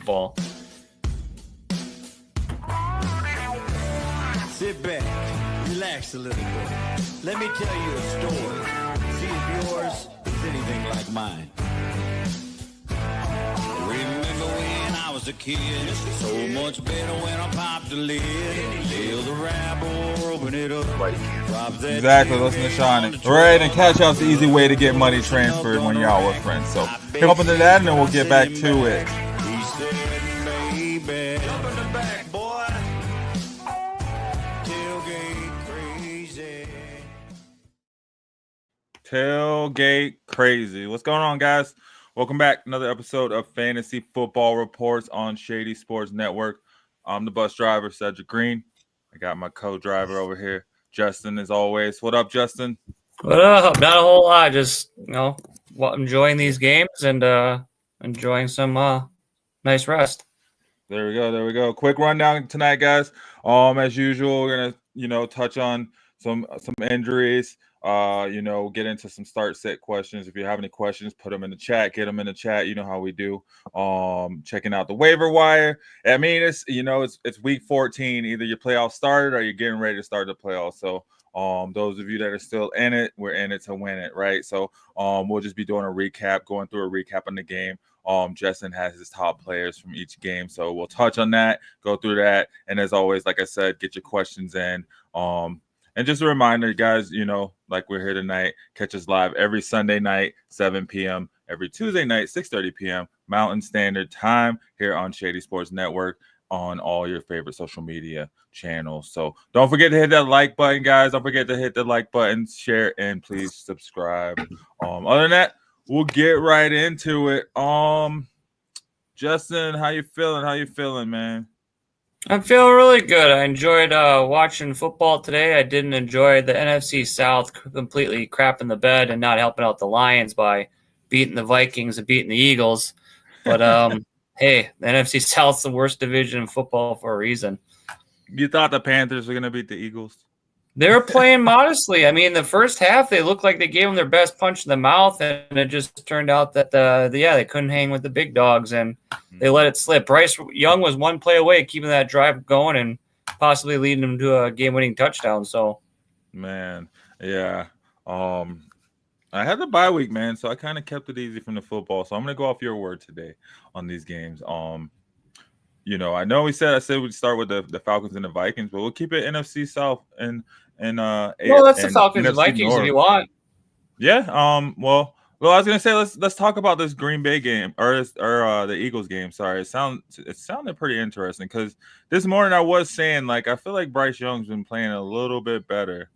football. Sit back, relax a little bit. Let me tell you a story. See if yours is anything like mine. Remember when I was a kid? So much better when I popped the lid. Feel the rabble, open it up. Exactly, listen to Sean. Right, and Cash Out's the easy way to get money transferred when you're out with friends. So, jump into that and then we'll get back to it. He said, baby, jump in the back, boy. Tailgate crazy. Tailgate crazy. What's going on, guys? Welcome back. Another episode of Fantasy Football Reports on Shady Sports Network. I'm the bus driver, Cedric Green. I got my co-driver over here, Justin, as always. What up, Justin? What up? Not a whole lot. Just, enjoying these games and enjoying some nice rest. There we go. Quick rundown tonight, guys. As usual, we're gonna, touch on some injuries. Get into some start set questions. If you have any questions, put them in the chat. Get them in the chat. You know how we do. Checking out the waiver wire. I mean, it's week 14. Either your playoffs started or you're getting ready to start the playoffs. So those of you that are still in it, we're in it to win it, right? So we'll just be doing a recap, going through a recap on the game. Justin has his top players from each game, so we'll touch on that, go through that, and as always, like I said, get your questions in. And just a reminder, guys, like we're here tonight, catch us live every Sunday night, 7 p.m., every Tuesday night, 6:30 p.m., Mountain Standard Time here on Shady Sports Network on all your favorite social media channels. So don't forget to hit that like button, guys. Don't forget to hit the like button, share, and please subscribe. Other than that, we'll get right into it. Justin, how you feeling, man? I'm feeling really good. I enjoyed watching football today. I didn't enjoy the NFC South completely crapping the bed and not helping out the Lions by beating the Vikings and beating the Eagles. But, hey, the NFC South's the worst division in football for a reason. You thought the Panthers were going to beat the Eagles? They were playing modestly. I mean, the first half, they looked like they gave them their best punch in the mouth, and it just turned out that, they couldn't hang with the big dogs, and they let it slip. Bryce Young was one play away, keeping that drive going and possibly leading them to a game-winning touchdown. So, man, yeah. I had the bye week, man, so I kind of kept it easy from the football. So I'm going to go off your word today on these games. I know I said we'd start with the Falcons and the Vikings, but we'll keep it NFC South and that's the Falcons and Vikings North. If you want. Yeah. Well, I was gonna say let's talk about this Green Bay game or the Eagles game. Sorry, it sounded pretty interesting because this morning I was saying I feel like Bryce Young's been playing a little bit better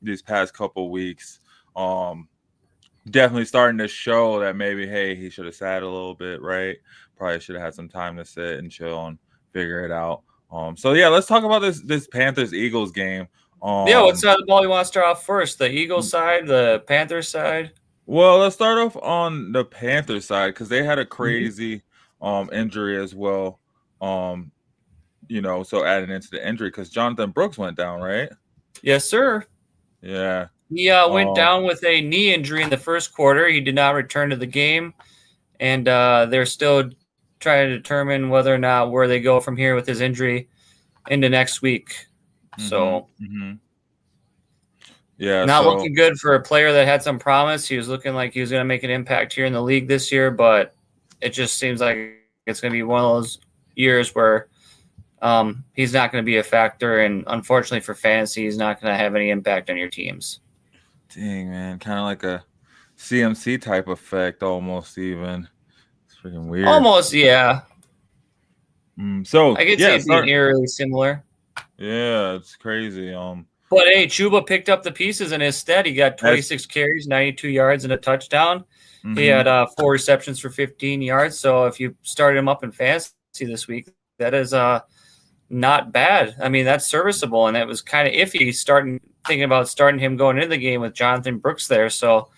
these past couple weeks. Definitely starting to show that maybe he should have sat a little bit, right? Probably should have had some time to sit and chill and figure it out. So yeah, let's talk about this Panthers-Eagles game. What side of the ball you want to start off first? The Eagles side, the Panthers side? Well, let's start off on the Panthers side because they had a crazy injury as well. So adding into the injury because Jonathan Brooks went down, right? Yes, sir. Yeah. He went down with a knee injury in the first quarter. He did not return to the game, and they're still trying to determine whether or not where they go from here with his injury into next week. So, yeah, not looking good for a player that had some promise. He was looking like he was going to make an impact here in the league this year, but it just seems like it's going to be one of those years where he's not going to be a factor, and unfortunately for fantasy, he's not going to have any impact on your teams. Dang, man, kind of like a CMC type effect, almost even. It's freaking weird. Almost, yeah. So I could say it's eerily similar. Yeah, it's crazy. But hey, Chuba picked up the pieces in his stead. He got 26 carries, 92 yards, and a touchdown. He had 4 receptions for 15 yards. So if you started him up in fantasy this week, that is not bad. I mean, that's serviceable, and it was kind of iffy thinking about starting him going into the game with Jonathan Brooks there. So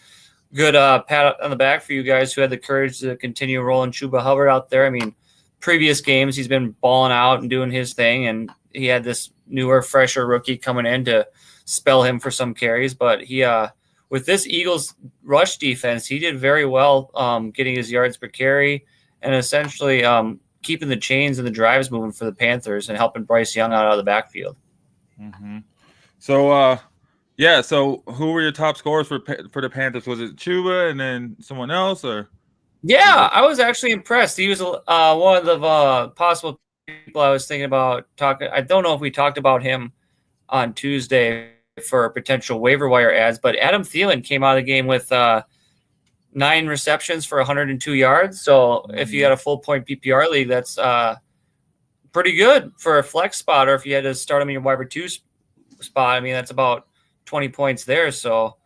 good pat on the back for you guys who had the courage to continue rolling Chuba Hubbard out there. I mean, previous games he's been balling out and doing his thing, and he had this newer, fresher rookie coming in to spell him for some carries. But he, with this Eagles rush defense, he did very well getting his yards per carry and essentially keeping the chains and the drives moving for the Panthers and helping Bryce Young out of the backfield. Mm-hmm. So, so who were your top scorers for the Panthers? Was it Chuba and then someone else, or? Yeah, I was actually impressed. He was one of the possible people I was thinking about talking. I don't know if we talked about him on Tuesday for potential waiver wire ads, but Adam Thielen came out of the game with 9 receptions for 102 yards. So if you had a full point PPR league, that's pretty good for a flex spot, or if you had to start him in your wide receiver 2 spot, I mean, that's about 20 points there. So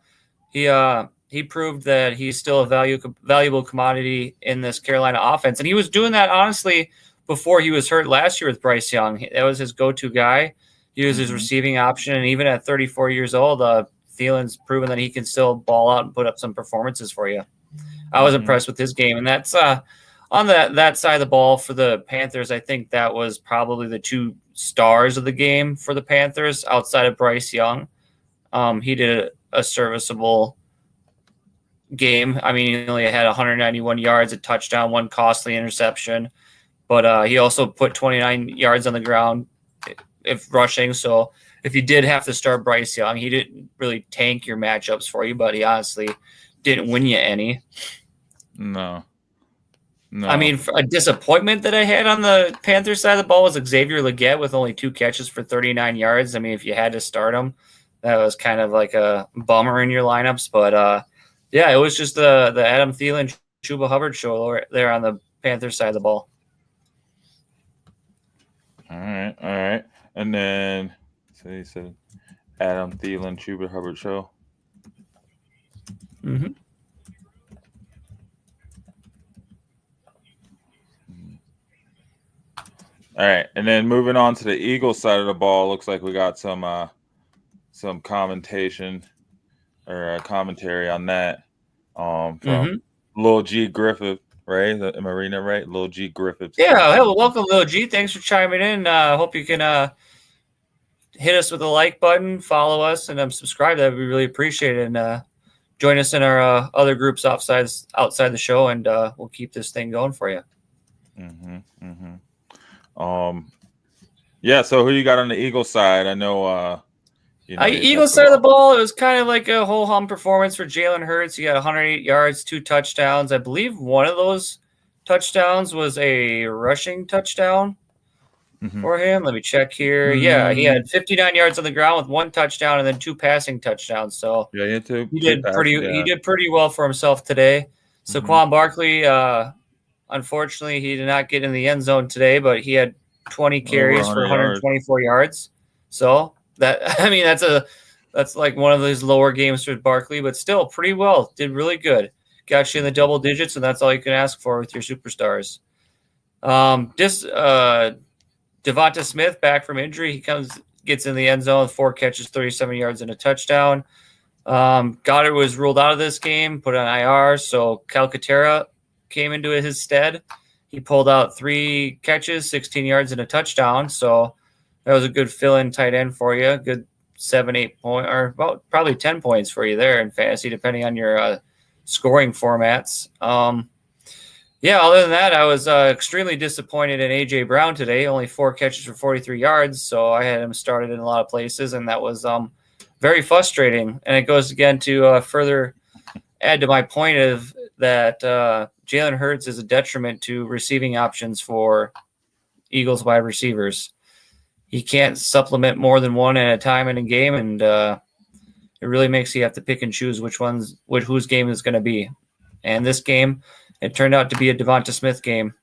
he proved that he's still a valuable commodity in this Carolina offense. And he was doing that, honestly, before he was hurt last year with Bryce Young. That was his go-to guy. He was his receiving option. And even at 34 years old, Thielen's proven that he can still ball out and put up some performances for you. I was impressed with his game. And that's on that side of the ball for the Panthers. I think that was probably the 2 stars of the game for the Panthers outside of Bryce Young. He did a serviceable game. I mean, he only had 191 yards, a touchdown, 1 costly interception, but he also put 29 yards on the ground if rushing. So if you did have to start Bryce Young, he didn't really tank your matchups for you, but he honestly didn't win you any. No. I mean, a disappointment that I had on the Panthers side of the ball was Xavier Legette with only 2 catches for 39 yards. I mean, if you had to start him, that was kind of like a bummer in your lineups, but yeah, it was just the Adam Thielen, Chuba Hubbard show there on the Panthers side of the ball. All right. And then, so you said Adam Thielen, Chuba Hubbard show. Mm-hmm. All right, and then moving on to the Eagles side of the ball, looks like we got some commentation or commentary on that from Lil G Griffith, right? Am I reading that right? Lil G Griffith. Yeah, hello, welcome, Lil G. Thanks for chiming in. Hope you can hit us with the like button, follow us, and subscribe. That would be really appreciated. And join us in our other groups outside the show, and we'll keep this thing going for you. Yeah. So who you got on the Eagles side? I know. Eagles side of the ball, it was kind of like a whole hum performance for Jalen Hurts. He got 108 yards, 2 touchdowns. I believe one of those touchdowns was a rushing touchdown for him. Let me check here. Yeah, he had 59 yards on the ground with 1 touchdown and then 2 passing touchdowns. So yeah, he did pretty well for himself today. Saquon Barkley, unfortunately, he did not get in the end zone today, but he had 20 carries for 124 yards. So that's like one of those lower games for Barkley, but still pretty well. Did really good. Got you in the double digits, and that's all you can ask for with your superstars. Devonta Smith back from injury. He gets in the end zone, 4 catches, 37 yards, and a touchdown. Goddard was ruled out of this game, put on IR, so Calcaterra came into his stead. He pulled out 3 catches, 16 yards, and a touchdown. So that was a good fill-in tight end for you. Good 7-8 point, or about probably 10 points for you there in fantasy, depending on your scoring formats. Other than that, I was extremely disappointed in A.J. Brown today. Only 4 catches for 43 yards, so I had him started in a lot of places, and that was very frustrating. And it goes again to further add to my point of that Jalen Hurts is a detriment to receiving options for Eagles wide receivers. He can't supplement more than one at a time in a game, and it really makes you have to pick and choose whose game is going to be. And this game, it turned out to be a Devonta Smith game.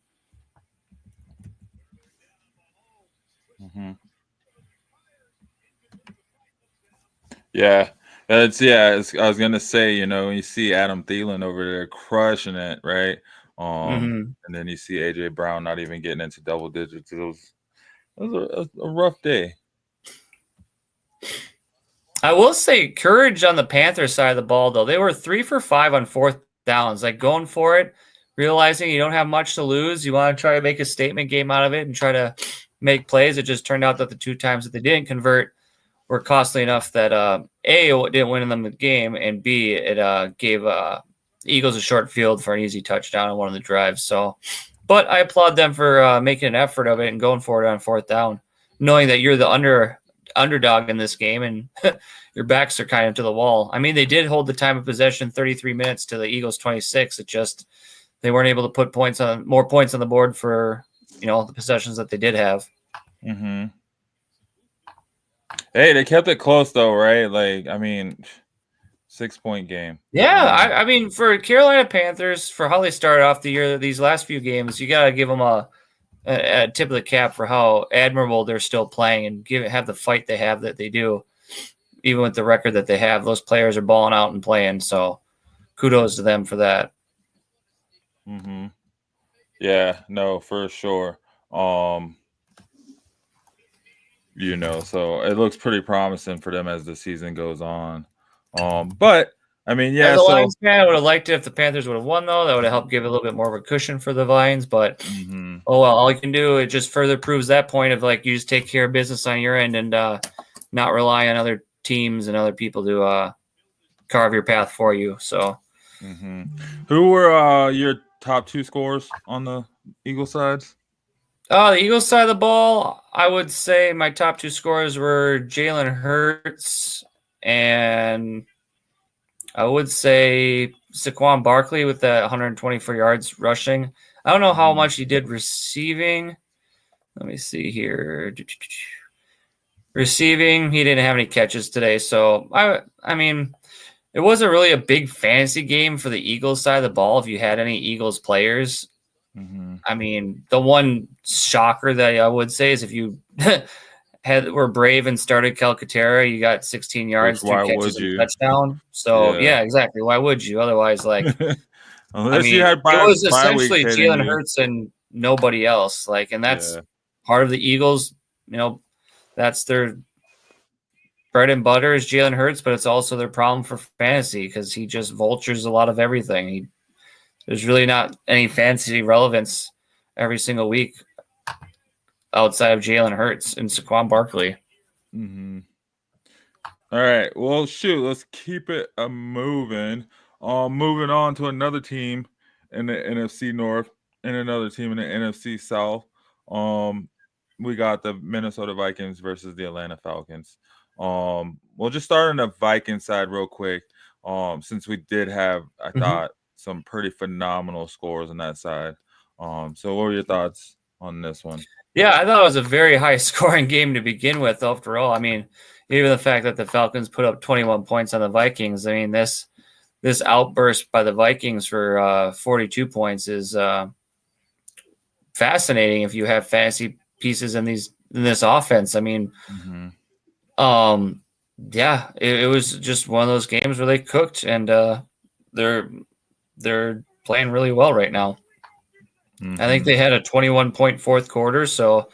Yeah. I was gonna say, you see Adam Thielen over there crushing it, right? And then you see AJ Brown not even getting into double digits. It was a rough day. I will say courage on the Panthers side of the ball, though. They were 3 for 5 on 4th downs, like going for it, realizing you don't have much to lose. You want to try to make a statement game out of it and try to make plays. It just turned out that the 2 times that they didn't convert were costly enough that A, it didn't win them the game, and B, it gave Eagles a short field for an easy touchdown on one of the drives. So But I applaud them for making an effort of it and going for it on fourth down, knowing that you're the underdog in this game and your backs are kind of to the wall. I mean, they did hold the time of possession 33 minutes to the Eagles 26. It just they weren't able to put more points on the board for the possessions that they did have. Mm-hmm. Hey, they kept it close though, right? Like, I mean, 6-point game. Yeah, I mean, for Carolina Panthers, for how they started off the year, these last few games, you got to give them a tip of the cap for how admirable they're still playing and have the fight they have that they do, even with the record that they have. Those players are balling out and playing, so kudos to them for that. Mm-hmm. Yeah, no, for sure. So it looks pretty promising for them as the season goes on. But I mean, yeah. As a Lions fan, I would have liked it if the Panthers would have won, though. That would have helped give a little bit more of a cushion for the Lions. But oh well, all you can do, it just further proves that point of like you just take care of business on your end and not rely on other teams and other people to carve your path for you. So, who were your top 2 scorers on the Eagles sides? The Eagles side of the ball, I would say my top 2 scorers were Jalen Hurts and I would say Saquon Barkley with that 124 yards rushing. I don't know how much he did receiving. Let me see here. Receiving, he didn't have any catches today. So, I mean, it wasn't really a big fantasy game for the Eagles side of the ball if you had any Eagles players. I mean, the one shocker that I would say is if you were brave and started Calcaterra, you got 16 yards, 2 catches, and a touchdown. So, yeah, exactly. Why would you? Otherwise, like, unless you had it was essentially Jalen Hurts and nobody else. Like, and that's part of the Eagles. That's their bread and butter is Jalen Hurts, but it's also their problem for fantasy because he just vultures a lot of everything. There's really not any fantasy relevance every single week outside of Jalen Hurts and Saquon Barkley. All right. Well, shoot, let's keep it moving. Moving on to another team in the NFC North and another team in the NFC South. We got the Minnesota Vikings versus the Atlanta Falcons. We'll just start on the Vikings side real quick. Since we did have, I thought, some pretty phenomenal scores on that side. So what were your thoughts on this one? Yeah, I thought it was a very high scoring game to begin with. After all, I mean, even the fact that the Falcons put up 21 points on the Vikings, I mean, this outburst by the Vikings for 42 points is fascinating if you have fantasy pieces in this offense. I mean, yeah, it was just one of those games where they cooked and they're playing really well right now. I think they had a 21-point fourth quarter, so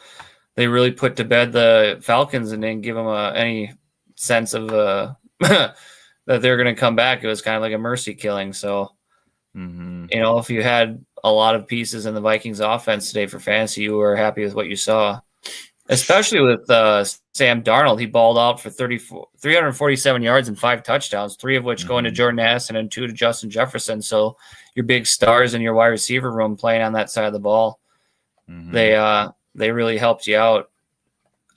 they really put to bed the Falcons and didn't give them any sense of that they're going to come back. It was kind of like a mercy killing. So, if you had a lot of pieces in the Vikings offense today for fantasy, you were happy with what you saw, especially with Sam Darnold. He balled out for 347 yards and 5 touchdowns, 3 of which going to Jordan Addison and 2 to Justin Jefferson. So your big stars in your wide receiver room playing on that side of the ball, they really helped you out.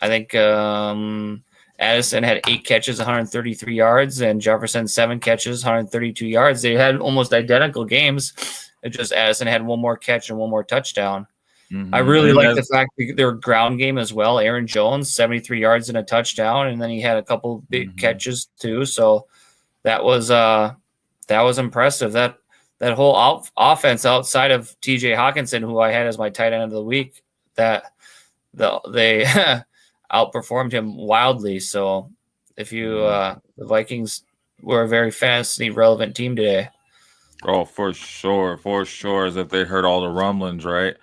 I think Addison had 8 catches, 133 yards, and Jefferson 7 catches, 132 yards. They had almost identical games. It just Addison had 1 more catch and 1 more touchdown. I really like the fact that their ground game as well. Aaron Jones, 73 yards and a touchdown, and then he had a couple big catches too. So that was impressive. That whole offense outside of TJ Hawkinson, who I had as my tight end of the week, they outperformed him wildly. So if you the Vikings were a very fantasy relevant team today. Oh, for sure. As if they heard all the rumblings, right?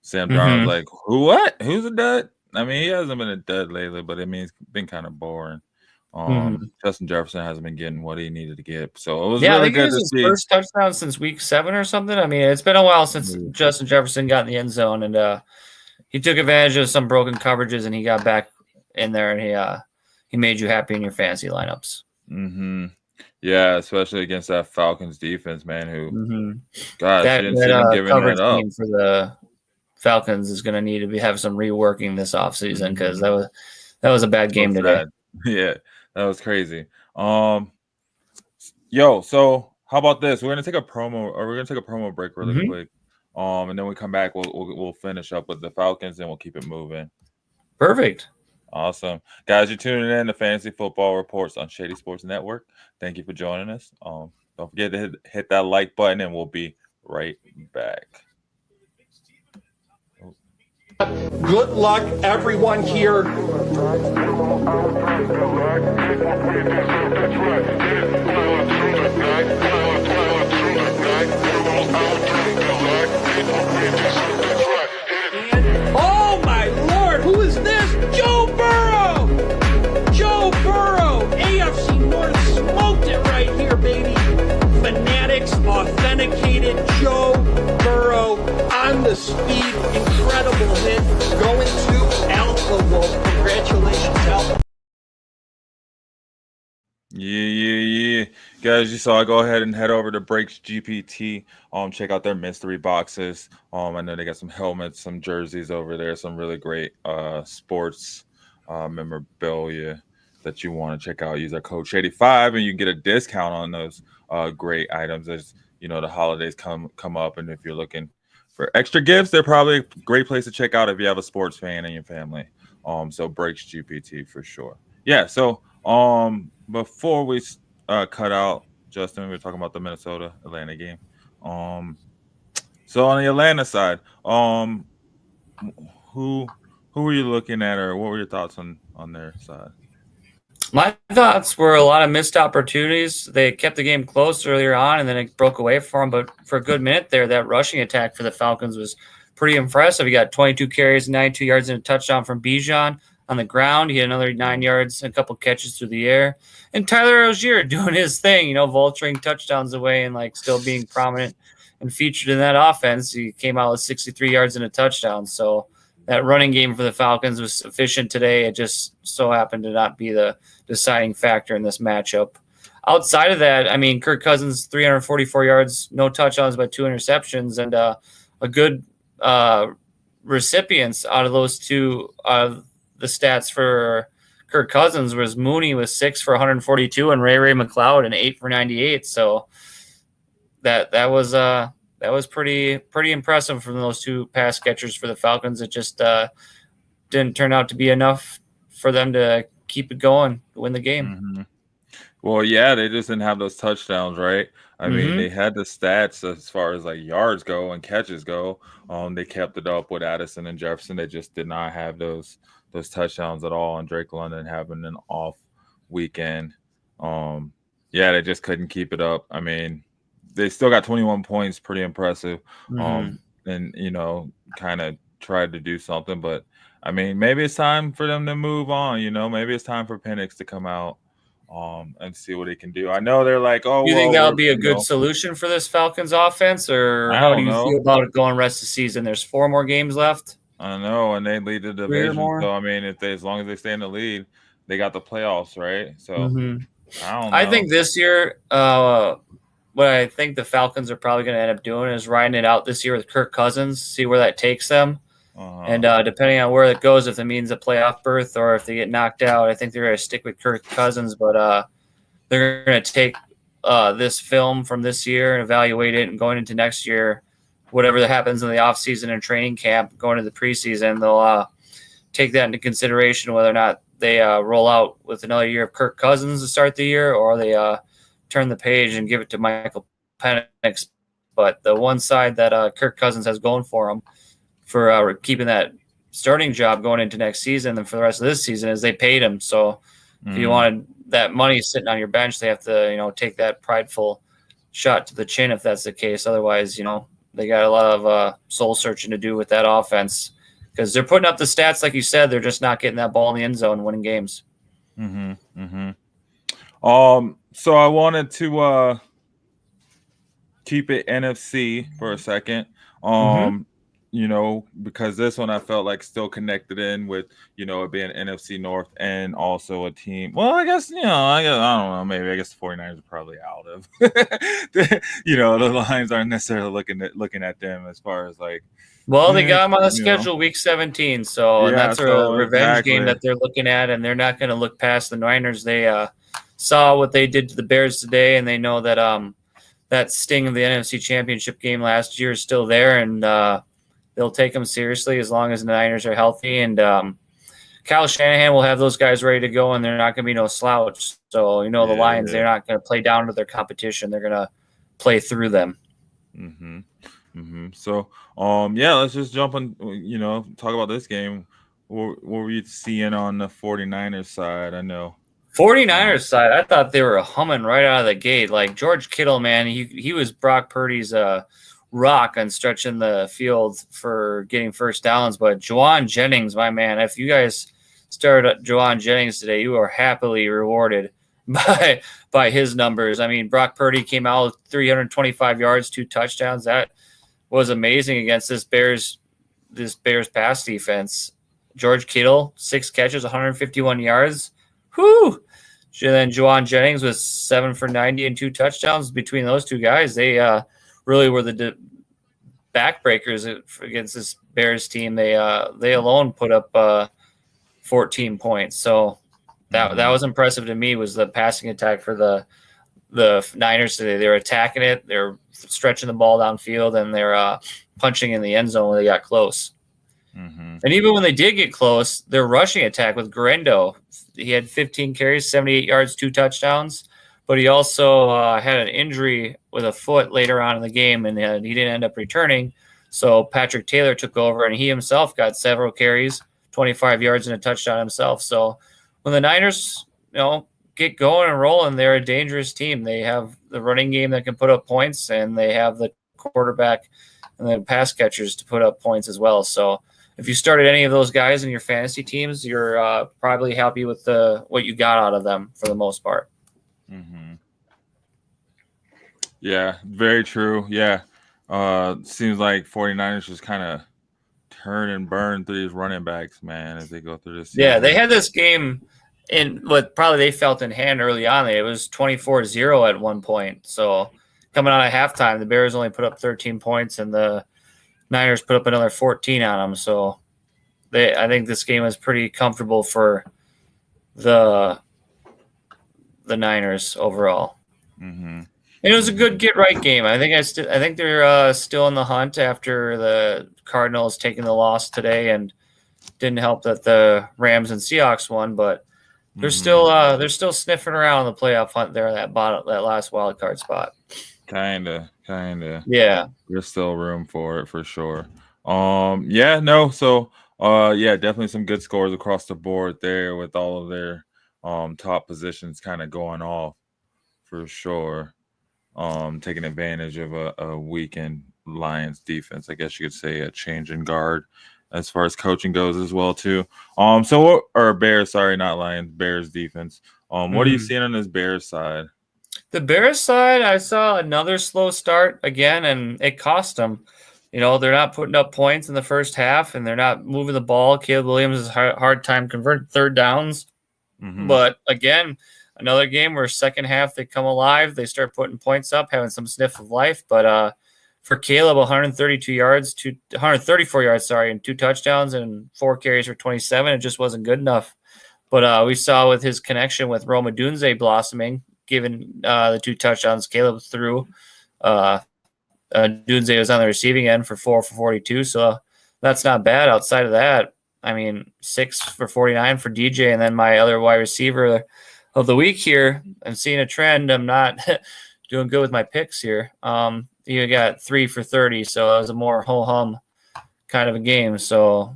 Sam Darnold's like, what? Who's a dud? I mean, he hasn't been a dud lately, but I mean, it's been kind of boring. Justin Jefferson hasn't been getting what he needed to get. So it was really good to see. First touchdown since week 7 or something. I mean, it's been a while since Justin Jefferson got in the end zone, and he took advantage of some broken coverages, and he got back in there, and he made you happy in your fantasy lineups. Yeah, especially against that Falcons defense, man, who, gosh, didn't see him giving that up. For the Falcons is going to need to have some reworking this offseason because that was a bad game today. Yeah, that was crazy. So how about this? We're gonna take a promo break really quick. And then we come back. We'll finish up with the Falcons and we'll keep it moving. Perfect. Awesome. Guys, you're tuning in to Fantasy Football Reports on Shady Sports Network. Thank you for joining us. Don't forget to hit that like button, and we'll be right back. Good luck, everyone here. Oh my Lord, who is this? Joe Burrow! Joe Burrow! AFC North smoked it right here, baby. Fanatics, authenticated Joe Burrow on the speed, incredible hit, going to Alpha Wolf. Congratulations, Alpha. Yeah. Guys, you saw, go ahead and head over to Breaks GPT. Check out their mystery boxes. I know they got some helmets, some jerseys over there, some really great sports memorabilia that you want to check out. Use our code Shady5 and you can get a discount on those great items as the holidays come up, and if you're looking for extra gifts, they're probably a great place to check out if you have a sports fan in your family. So Breaks GPT for sure. Yeah, so before we cut out, Justin, we were talking about the Minnesota-Atlanta game. So on the Atlanta side, who were you looking at, or what were your thoughts on their side? My thoughts were a lot of missed opportunities. They kept the game close earlier on, and then it broke away for them. But for a good minute there, that rushing attack for the Falcons was pretty impressive. He got 22 carries, 92 yards, and a touchdown from Bijan on the ground. He had another 9 yards and a couple catches through the air. And Tyler Rozier doing his thing, vulturing touchdowns away and still being prominent and featured in that offense. He came out with 63 yards and a touchdown. So that running game for the Falcons was efficient today. It just so happened to not be the deciding factor in this matchup. Outside of that, Kirk Cousins, 344 yards, no touchdowns, but 2 interceptions, and a good recipients out of those two. The stats for Kirk Cousins was Mooney was 6 for 142 and Ray McLeod and 8 for 98. So that was pretty impressive from those two pass catchers for the Falcons. It just didn't turn out to be enough for them to keep it going to win the game. Mm-hmm. Well, yeah, they just didn't have those touchdowns, right? I mean, they had the stats as far as yards go and catches go. They kept it up with Addison and Jefferson. They just did not have those touchdowns at all. And Drake London having an off weekend. They just couldn't keep it up. They still got 21 points, pretty impressive. And kind of tried to do something, but maybe it's time for them to move on. Maybe it's time for Penix to come out and see what he can do. I know they're you think that'll be a good solution for this Falcons offense, or how do you feel about it going rest of the season? There's 4 more games left. I know, and they lead the division. So as long as they stay in the lead, they got the playoffs, right? So I don't know. I think this year, what I think the Falcons are probably going to end up doing is riding it out this year with Kirk Cousins, see where that takes them. And depending on where it goes, if it means a playoff berth or if they get knocked out, I think they're going to stick with Kirk Cousins. But they're going to take this film from this year and evaluate it, and going into next year, whatever that happens in the offseason and training camp, going into the preseason, they'll take that into consideration, whether or not they roll out with another year of Kirk Cousins to start the year, or they turn the page and give it to Michael Penix. But the one side that Kirk Cousins has going for him for keeping that starting job going into next season and for the rest of this season is they paid him. So if you wanted that money sitting on your bench, they have to, take that prideful shot to the chin if that's the case. Otherwise, they got a lot of soul searching to do with that offense because they're putting up the stats. Like you said, they're just not getting that ball in the end zone and winning games. So I wanted to keep it NFC for a second. Because this one I felt like still connected in with, it being NFC North and also a team. Well, I guess, I don't know. Maybe I guess the 49ers are probably out of, the Lions aren't necessarily looking at them as far as Well, they Yeah, got him on the you know. schedule week 17, so and Yeah, that's a so revenge game exactly. that they're looking at, and they're not going to look past the Niners. They saw what they did to the Bears today, and they know that that sting of the NFC Championship game last year is still there, and they'll take them seriously as long as the Niners are healthy. And Kyle Shanahan will have those guys ready to go, and they're not going to be no slouch. So the Lions, they're not going to play down to their competition. They're going to play through them. Mm-hmm. Mm-hmm. So, yeah, let's just jump on, talk about this game. What were you seeing on the 49ers side? I know. 49ers side, I thought they were humming right out of the gate. Like George Kittle, man, he was Brock Purdy's rock on stretching the field for getting first downs. But Juwan Jennings, my man, if you guys started Juwan Jennings today, you are happily rewarded by his numbers. I mean, Brock Purdy came out with 325 yards, 2 touchdowns. That was amazing against this Bears pass defense. George Kittle, 6 catches, 151 yards. Whoo! And then Juwan Jennings was 7 for 90 and 2 touchdowns. Between those two guys, they really were the backbreakers against this Bears team. They alone put up 14 points. So that was impressive to me. Was the passing attack for the Niners today? They were attacking it. They're stretching the ball downfield, and they're punching in the end zone when they got close. Mm-hmm. And even when they did get close, their rushing attack with Guerrero, he had 15 carries, 78 yards, 2 touchdowns. But he also had an injury with a foot later on in the game, and he didn't end up returning. So Patrick Taylor took over, and he himself got several carries, 25 yards, and a touchdown himself. So when the Niners, get going and rolling, they're a dangerous team. They have the running game that can put up points, and they have the quarterback and the pass catchers to put up points as well. So if you started any of those guys in your fantasy teams, you're probably happy with what you got out of them for the most part. Mm-hmm. Yeah, very true. Yeah. Seems like 49ers just kind of turn and burn through these running backs, man, as they go through this season. Yeah, they had this game in what probably they felt in hand early on. It was 24-0 at one point. So coming out of halftime, the Bears only put up 13 points, and the Niners put up another 14 on them. So I think this game was pretty comfortable for the Niners overall. Mm-hmm. And it was a good get-right game. I think they're still in the hunt after the Cardinals taking the loss today, and didn't help that the Rams and Seahawks won, but they're still sniffing around the playoff hunt there, that last wild card spot. Kinda. Yeah. There's still room for it for sure. So definitely some good scores across the board there with all of their top positions kind of going off for sure. Taking advantage of a weakened Lions defense, I guess you could say, a change in guard as far as coaching goes as well too. Bears, sorry, not Lions, Bears defense. What are you seeing on this Bears side? The Bears side, I saw another slow start again, and it cost them. They're not putting up points in the first half, and they're not moving the ball. Caleb Williams has a hard time converting third downs. Mm-hmm. But again, another game where second half they come alive, they start putting points up, having some sniff of life. But for Caleb, 134 yards, and 2 touchdowns and 4 carries for 27, it just wasn't good enough. But we saw with his connection with Rome Odunze blossoming, given the 2 touchdowns Caleb threw. Odunze was on the receiving end for 4 for 42, so that's not bad. Outside of that, 6 for 49 for DJ, and then my other wide receiver of the week here, I'm seeing a trend. I'm not doing good with my picks here. You got 3 for 30, so it was a more ho-hum kind of a game. So,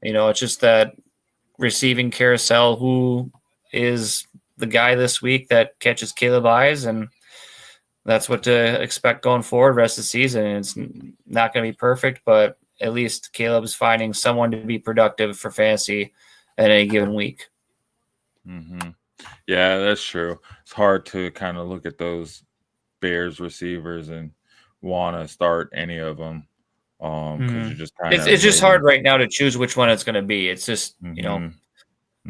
it's just that receiving carousel. Who is the guy this week that catches Caleb eyes? And that's what to expect going forward rest of the season. And it's not going to be perfect, but at least Caleb's finding someone to be productive for fantasy at any given week. Mm-hmm. Yeah, that's true. It's hard to kind of look at those Bears receivers and want to start any of them. You're just it's just hard right now to choose which one it's going to be. It's just,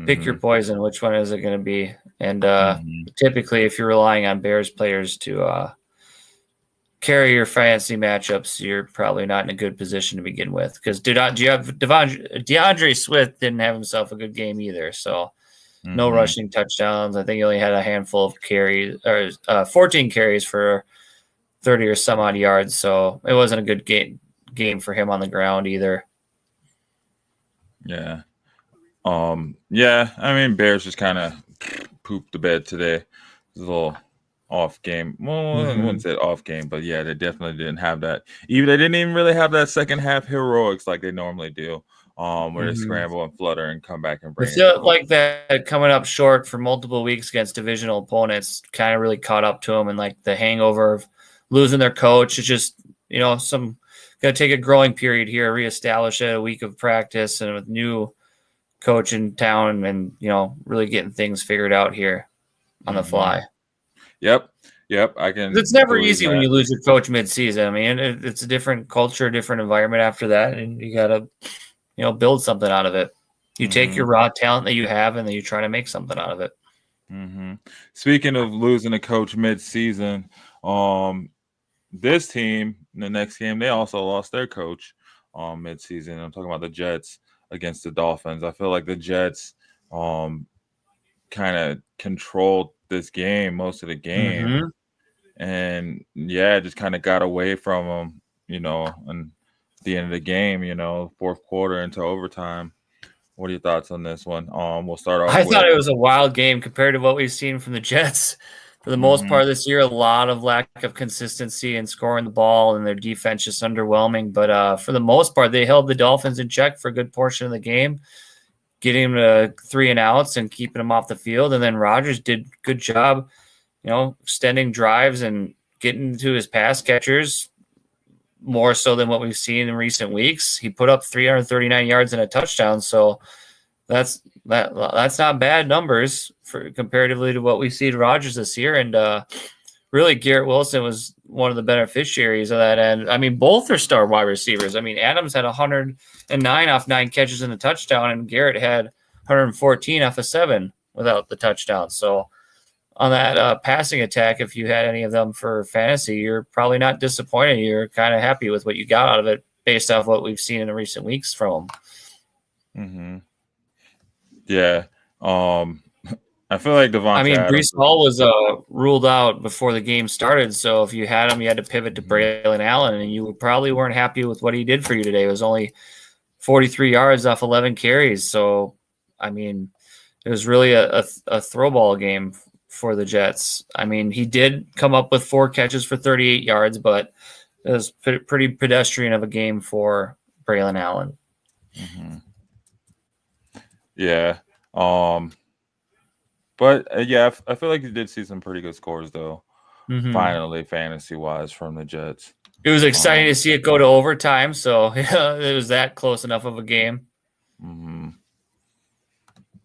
pick your poison. Which one is it going to be? And typically, if you're relying on Bears players to carrier fantasy matchups, you're probably not in a good position to begin with because DeAndre Swift didn't have himself a good game either. So no rushing touchdowns. I think he only had a handful of carries or 14 carries for 30 or some odd yards. So it wasn't a good game for him on the ground either. Yeah. Yeah, I mean, Bears just kind of pooped the bed today. It was a little off game. Well, I wouldn't say off game, but yeah, they definitely didn't have that. They didn't even really have that second half heroics like they normally do. Where they scramble and flutter and come back and bring it. I feel like that coming up short for multiple weeks against divisional opponents kind of really caught up to them, and like the hangover of losing their coach. It's just, some going to take a growing period here, reestablish it, a week of practice, and with new coach in town and, really getting things figured out here on the fly. Yep. It's never easy when you lose your coach mid-season. I mean, it's a different culture, different environment after that, and you got to, build something out of it. You take your raw talent that you have, and then you try to make something out of it. Speaking of losing a coach mid-season, this team, in the next game, they also lost their coach mid-season. I'm talking about the Jets against the Dolphins. I feel like the Jets kind of controlled this game, most of the game. And, just kind of got away from them, and at the end of the game, fourth quarter into overtime. What are your thoughts on this one? We'll start off. I thought it was a wild game compared to what we've seen from the Jets. For the most part this year, a lot of lack of consistency in scoring the ball, and their defense just underwhelming. But for the most part, they held the Dolphins in check for a good portion of the game, getting them to 3 and outs and keeping them off the field. And then Rodgers did a good job, extending drives and getting to his pass catchers more so than what we've seen in recent weeks. He put up 339 yards and a touchdown. So that's not bad numbers for comparatively to what we see to Rodgers this year. And really, Garrett Wilson was one of the beneficiaries of that end. I mean, both are star wide receivers. I mean, Adams had 109 off 9 catches and a touchdown, and Garrett had 114 off of 7 without the touchdown. So on that passing attack, if you had any of them for fantasy, you're probably not disappointed. You're kind of happy with what you got out of it based off what we've seen in the recent weeks from them. Yeah. I feel like Devontae Breece Hall was ruled out before the game started. So if you had him, you had to pivot to Braylon Allen, and you probably weren't happy with what he did for you today. It was only 43 yards off 11 carries. So, it was really a throw ball game for the Jets. He did come up with 4 catches for 38 yards, but it was pretty pedestrian of a game for Braylon Allen. Yeah. But I feel like you did see some pretty good scores though. Finally, fantasy wise, from the Jets. It was exciting to see it go to overtime. So it was that close enough of a game.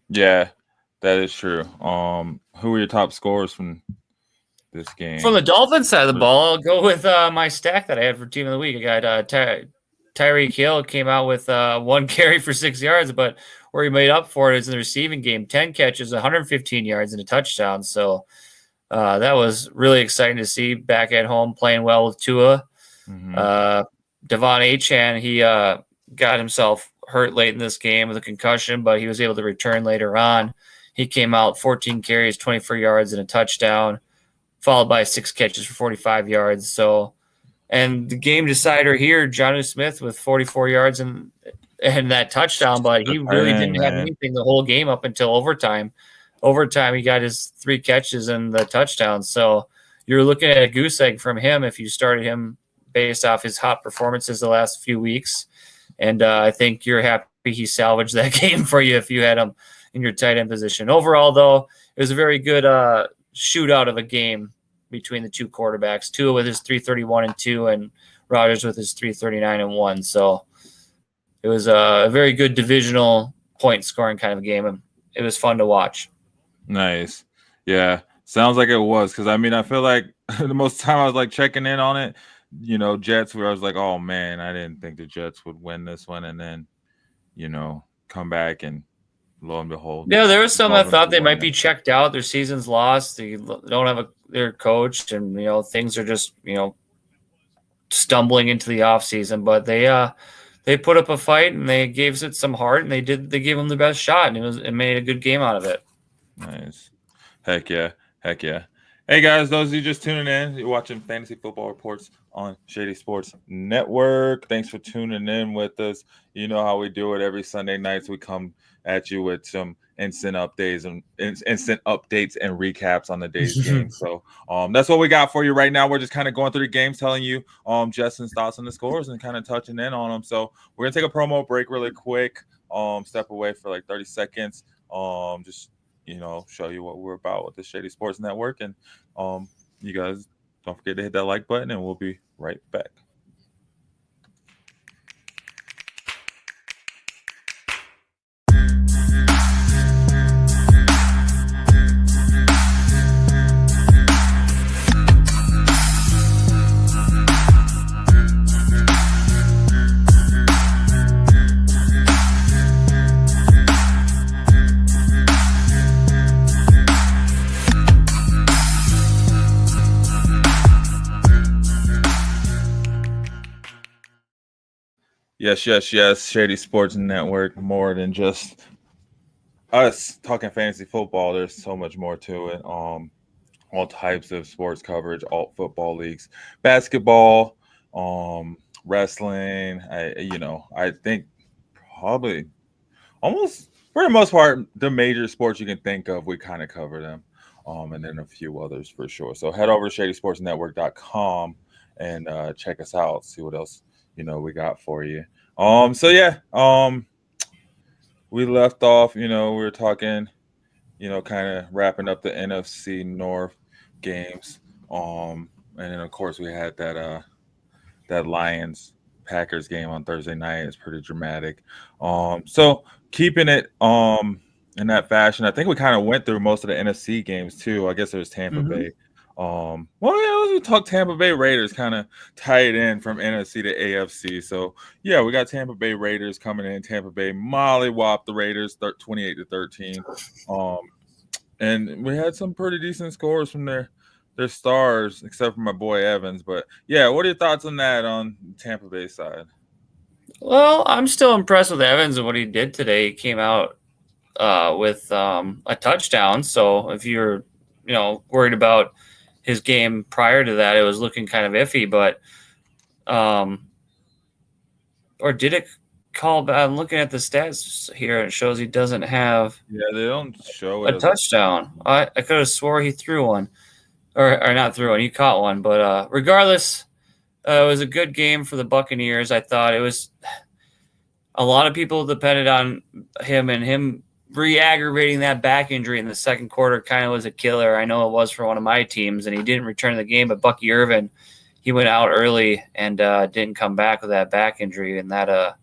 Yeah, that is true. Who were your top scorers from this game? From the Dolphins side of the ball, I'll go with my stack that I had for Team of the Week. I got Tyreek Hill came out with 1 carry for 6 yards, but where he made up for it is in the receiving game, 10 catches, 115 yards, and a touchdown. So that was really exciting to see back at home playing well with Tua. Devon Achane, he got himself hurt late in this game with a concussion, but he was able to return later on. He came out 14 carries, 24 yards, and a touchdown, followed by 6 catches for 45 yards. So, and the game decider here, Jonnu Smith with 44 yards and that touchdown, but he really didn't have anything the whole game up until overtime. Overtime, he got his 3 catches and the touchdown. So you're looking at a goose egg from him if you started him based off his hot performances the last few weeks. And I think you're happy he salvaged that game for you if you had him in your tight end position. Overall, though, it was a very good shootout of a game between the two quarterbacks. Tua with his 331-2 and Rodgers with his 339-1. So it was a very good divisional point scoring kind of game. And it was fun to watch. Nice. Yeah. Sounds like it was. Because, I feel like the most time I was like checking in on it, Jets, where I was like, oh, man, I didn't think the Jets would win this one. And then, come back and lo and behold. Yeah, there was some that thought they might be checked out. Their season's lost. They don't have their coach, and things are just stumbling into the offseason, but they put up a fight and they gave it some heart, and they gave them the best shot, and it made a good game out of it. Nice. Heck yeah. Hey guys, those of you just tuning in, you're watching Fantasy Football Reports on Shady Sports Network. Thanks for tuning in with us. You know how we do it every Sunday nights. We come at you with some instant updates and recaps on the day's game. So that's what we got for you right now. We're just kind of going through the games, telling you Justin's thoughts on the scores and kind of touching in on them. So we're gonna take a promo break really quick. Step away for like 30 seconds. Just show you what we're about with the Shady Sports Network. And you guys don't forget to hit that like button, and we'll be right back. Yes. Shady Sports Network, more than just us talking fantasy football. There's so much more to it. All types of sports coverage, alt football leagues, basketball, wrestling. I think probably almost for the most part, the major sports you can think of, we kind of cover them. And then a few others for sure. So head over to shadysportsnetwork.com and check us out, see what else we got for you. We left off, we were talking, kind of wrapping up the NFC North games. And then of course we had that Lions Packers game on Thursday night. It's pretty dramatic. So keeping it in that fashion, I think we kind of went through most of the NFC games too. I guess it was Tampa Bay. We talk Tampa Bay Raiders, kind of tie it in from NFC to AFC. So yeah, we got Tampa Bay Raiders coming in. Tampa Bay mollywopped the Raiders 28-13. And we had some pretty decent scores from their stars, except for my boy Evans. But yeah, what are your thoughts on that on Tampa Bay side? Well, I'm still impressed with Evans and what he did today. He came out with a touchdown. So if you're worried about his game prior to that, it was looking kind of iffy, but or did it call back? I'm looking at the stats here, and it shows he doesn't have they don't show a touchdown. I could have swore he threw one, or not threw one, he caught one, but regardless, it was a good game for the Buccaneers. I thought it was a lot of people depended on him, and him re-aggravating that back injury in the second quarter kind of was a killer. I know it was for one of my teams, and he didn't return to the game, but Bucky Irvin, he went out early and didn't come back with that back injury, and that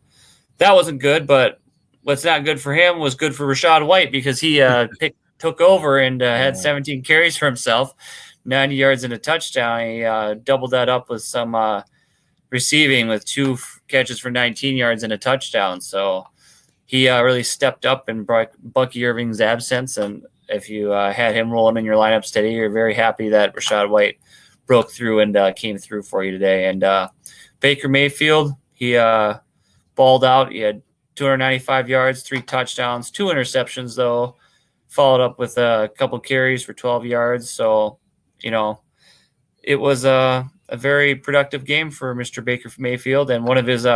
wasn't good. But what's not good for him was good for Rachaad White, because he took over and had 17 carries for himself, 90 yards and a touchdown. He doubled that up with some receiving with 2 catches for 19 yards and a touchdown. So he really stepped up in Bucky Irving's absence, and if you had him rolling in your lineups today, you're very happy that Rachaad White broke through and came through for you today. And Baker Mayfield, he balled out. He had 295 yards, 3 touchdowns, 2 interceptions, though, followed up with a couple carries for 12 yards. So, it was a very productive game for Mr. Baker Mayfield, and one of his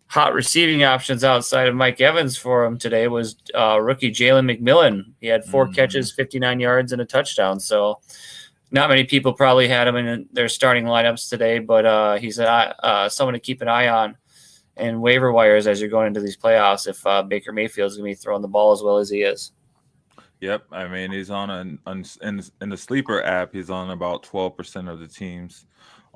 hot receiving options outside of Mike Evans for him today was rookie Jalen McMillan. He had 4 catches, 59 yards, and a touchdown. So not many people probably had him in their starting lineups today, but he's someone to keep an eye on in waiver wires as you're going into these playoffs if Baker Mayfield's going to be throwing the ball as well as he is. Yep. I mean, he's in the sleeper app, he's on about 12% of the teams.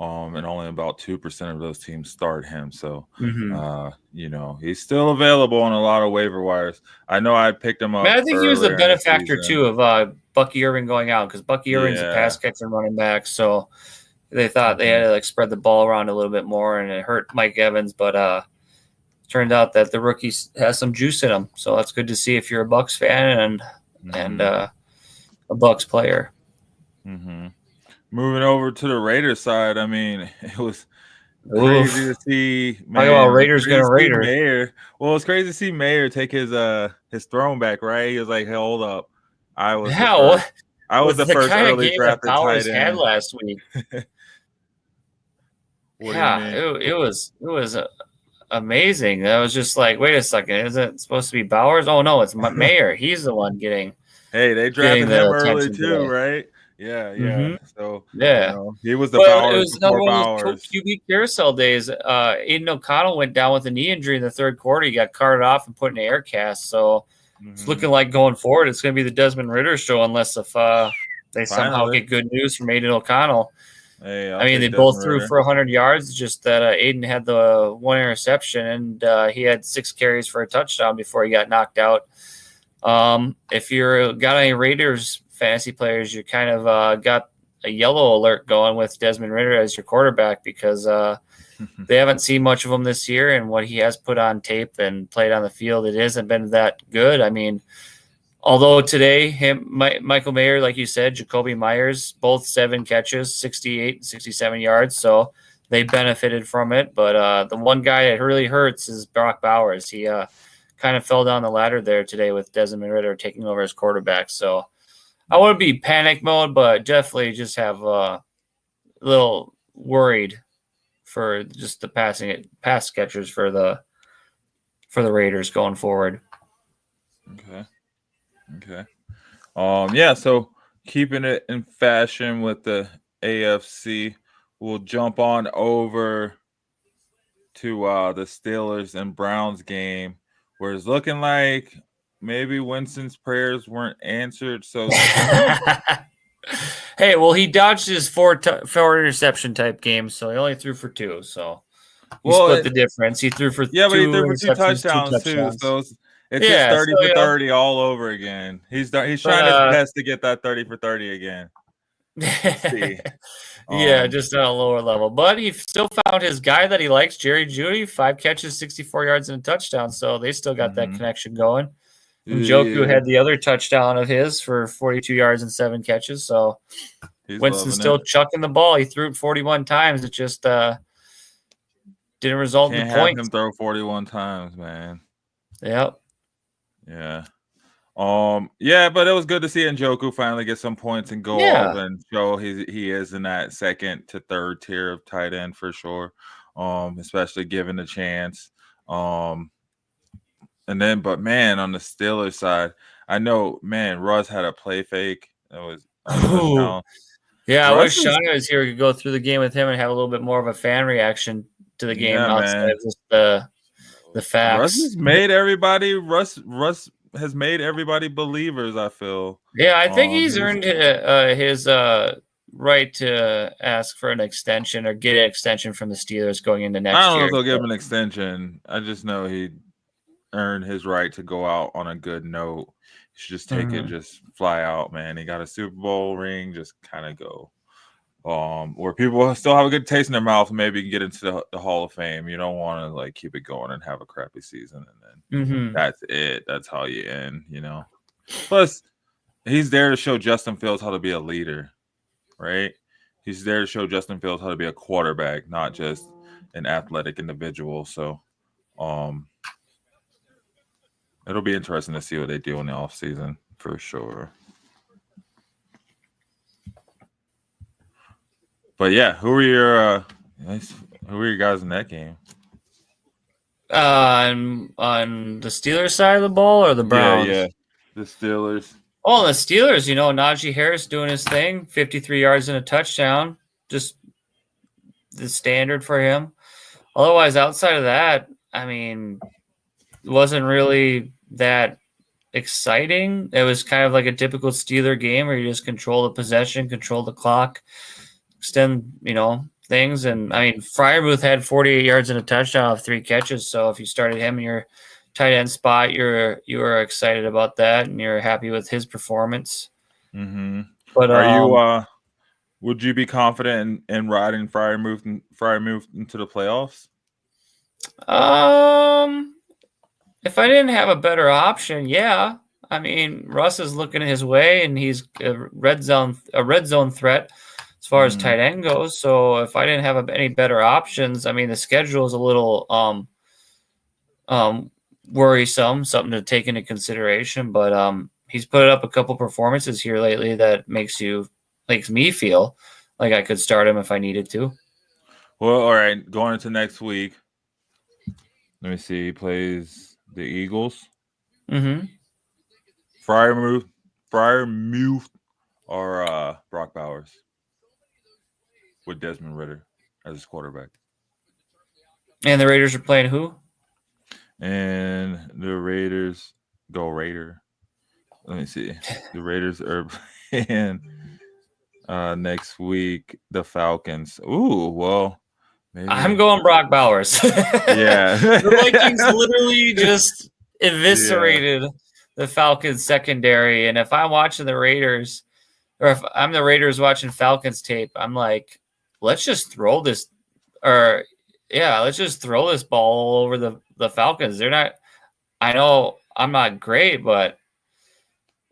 And only about 2% of those teams start him. So, he's still available on a lot of waiver wires. I know I picked him up. I think he was the benefactor, too, of Bucky Irving going out, because Bucky Irving's a pass catcher running back. So they thought they had to spread the ball around a little bit more, and it hurt Mike Evans. But turned out that the rookie has some juice in him. So that's good to see if you're a Bucs fan and a Bucs player. Moving over to the Raiders side, I mean, it crazy to see. Talk about Raiders gonna Raider. Mayer. Well, it's crazy to see Mayer take his throne back. Right, he was like, hey, "Hold up, I was the first early drafted Powers tight had end last week." It was amazing. I was just like, wait a second, is it supposed to be Bowers? Oh no, it's Mayer. He's the one getting. Hey, they drafted him early too, right? Yeah. Mm-hmm. So yeah, he was the Bowers. It was another one of those QB carousel days. Aiden O'Connell went down with a knee injury in the third quarter. He got carted off and put in an air cast. So it's looking like going forward, it's going to be the Desmond Ridder show, unless if they somehow get good news from Aiden O'Connell. Hey, I mean, they both threw for 100 yards. Just that Aiden had the one interception, and he had 6 carries for a touchdown before he got knocked out. If you're got any Raiders fantasy players, you kind of got a yellow alert going with Desmond Ridder as your quarterback, because they haven't seen much of him this year, and what he has put on tape and played on the field, it hasn't been that good. I mean, although today, Michael Mayer, like you said, Jacoby Myers, both 7 catches, 68 and 67 yards. So they benefited from it. But the one guy that really hurts is Brock Bowers. He kind of fell down the ladder there today with Desmond Ridder taking over as quarterback. So I wouldn't be panic mode, but definitely just have a little worried for just the pass catchers for the Raiders going forward. Okay. Yeah, so keeping it in fashion with the AFC, we'll jump on over to the Steelers and Browns game, where it's looking like maybe Winston's prayers weren't answered. So hey, well, he dodged his four interception type game, so he only threw for 2. So he split the difference. He threw for but he threw for 2 touchdowns too. So it's his 30 for 30 all over again. He's trying his best to get that 30 for 30 again. See. Yeah, just on a lower level. But he still found his guy that he likes, Jerry Jeudy, 5 catches, 64 yards, and a touchdown. So they still got that connection going. And Njoku had the other touchdown of his for 42 yards and 7 catches. So Winston's still chucking the ball. He threw it 41 times. It just didn't result in points. Have him throw 41 times, man. Yep. Yeah. Yeah, but it was good to see Njoku finally get some points and go off and show he is in that second to third tier of tight end for sure. Especially given the chance. And then, but man, on the Steelers side, I know, man, Russ had a play fake. That was yeah, I wish Sean was here. We could go through the game with him and have a little bit more of a fan reaction to the game outside of just the facts. Russ has made everybody believers, I feel. Yeah, I think he's earned his right to ask for an extension or get an extension from the Steelers going into next year. I don't know if they'll give him an extension. I just know he earned his right to go out on a good note. He should just take it, just fly out, man. He got a Super Bowl ring, just kind of go. Where people still have a good taste in their mouth, maybe get into the Hall of Fame. You don't want to like keep it going and have a crappy season, and then that's it. That's how you end, you know. Plus, he's there to show Justin Fields how to be a leader, right? He's there to show Justin Fields how to be a quarterback, not just an athletic individual. So, it'll be interesting to see what they do in the offseason for sure. But yeah, who are your guys in that game? On the Steelers side of the ball or the Browns? Yeah, the Steelers. Oh, the Steelers, you know, Najee Harris doing his thing, 53 yards and a touchdown, just the standard for him. Otherwise, outside of that, I mean, it wasn't really that exciting. It was kind of like a typical Steeler game where you just control the possession, control the clock, extend, you know, things. And I mean, Freiermuth had 48 yards and a touchdown off 3 catches. So if you started him in your tight end spot, you were excited about that and you're happy with his performance. But are you would you be confident in riding Freiermuth into the playoffs? If I didn't have a better option, yeah. I mean, Russ is looking his way and he's a red zone threat. As far as tight end goes. So if I didn't have any better options, I mean, the schedule is a little worrisome, something to take into consideration. But he's put up a couple performances here lately that makes me feel like I could start him if I needed to. Well, all right, going into next week. Let me see. He plays the Eagles. Mm-hmm. Freiermuth or Brock Bowers with Desmond Ridder as his quarterback. And the Raiders are playing who? And the Raiders go Raider. Let me see. The Raiders are playing next week the Falcons. Ooh, well, maybe. I'm going Brock Bowers. Yeah. The Vikings literally just eviscerated the Falcons secondary. And if I'm watching the Raiders, or if I'm the Raiders watching Falcons tape, I'm like, let's just throw this ball all over the Falcons. They're not, I know I'm not great, but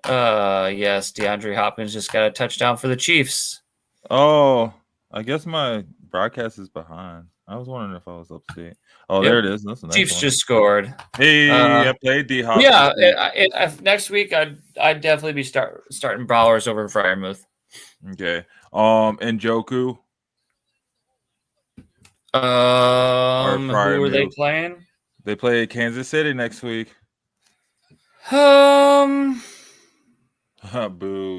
yes, DeAndre Hopkins just got a touchdown for the Chiefs. Oh, I guess my broadcast is behind. I was wondering if I was upstate. Oh, yep. There it is. That's the Chiefs one. Just scored. Hey, I played D-Hop. Yeah, next week I'd definitely be starting Bowers over Freiermuth. Okay. Njoku. Who are they playing? They play Kansas City next week. Boo,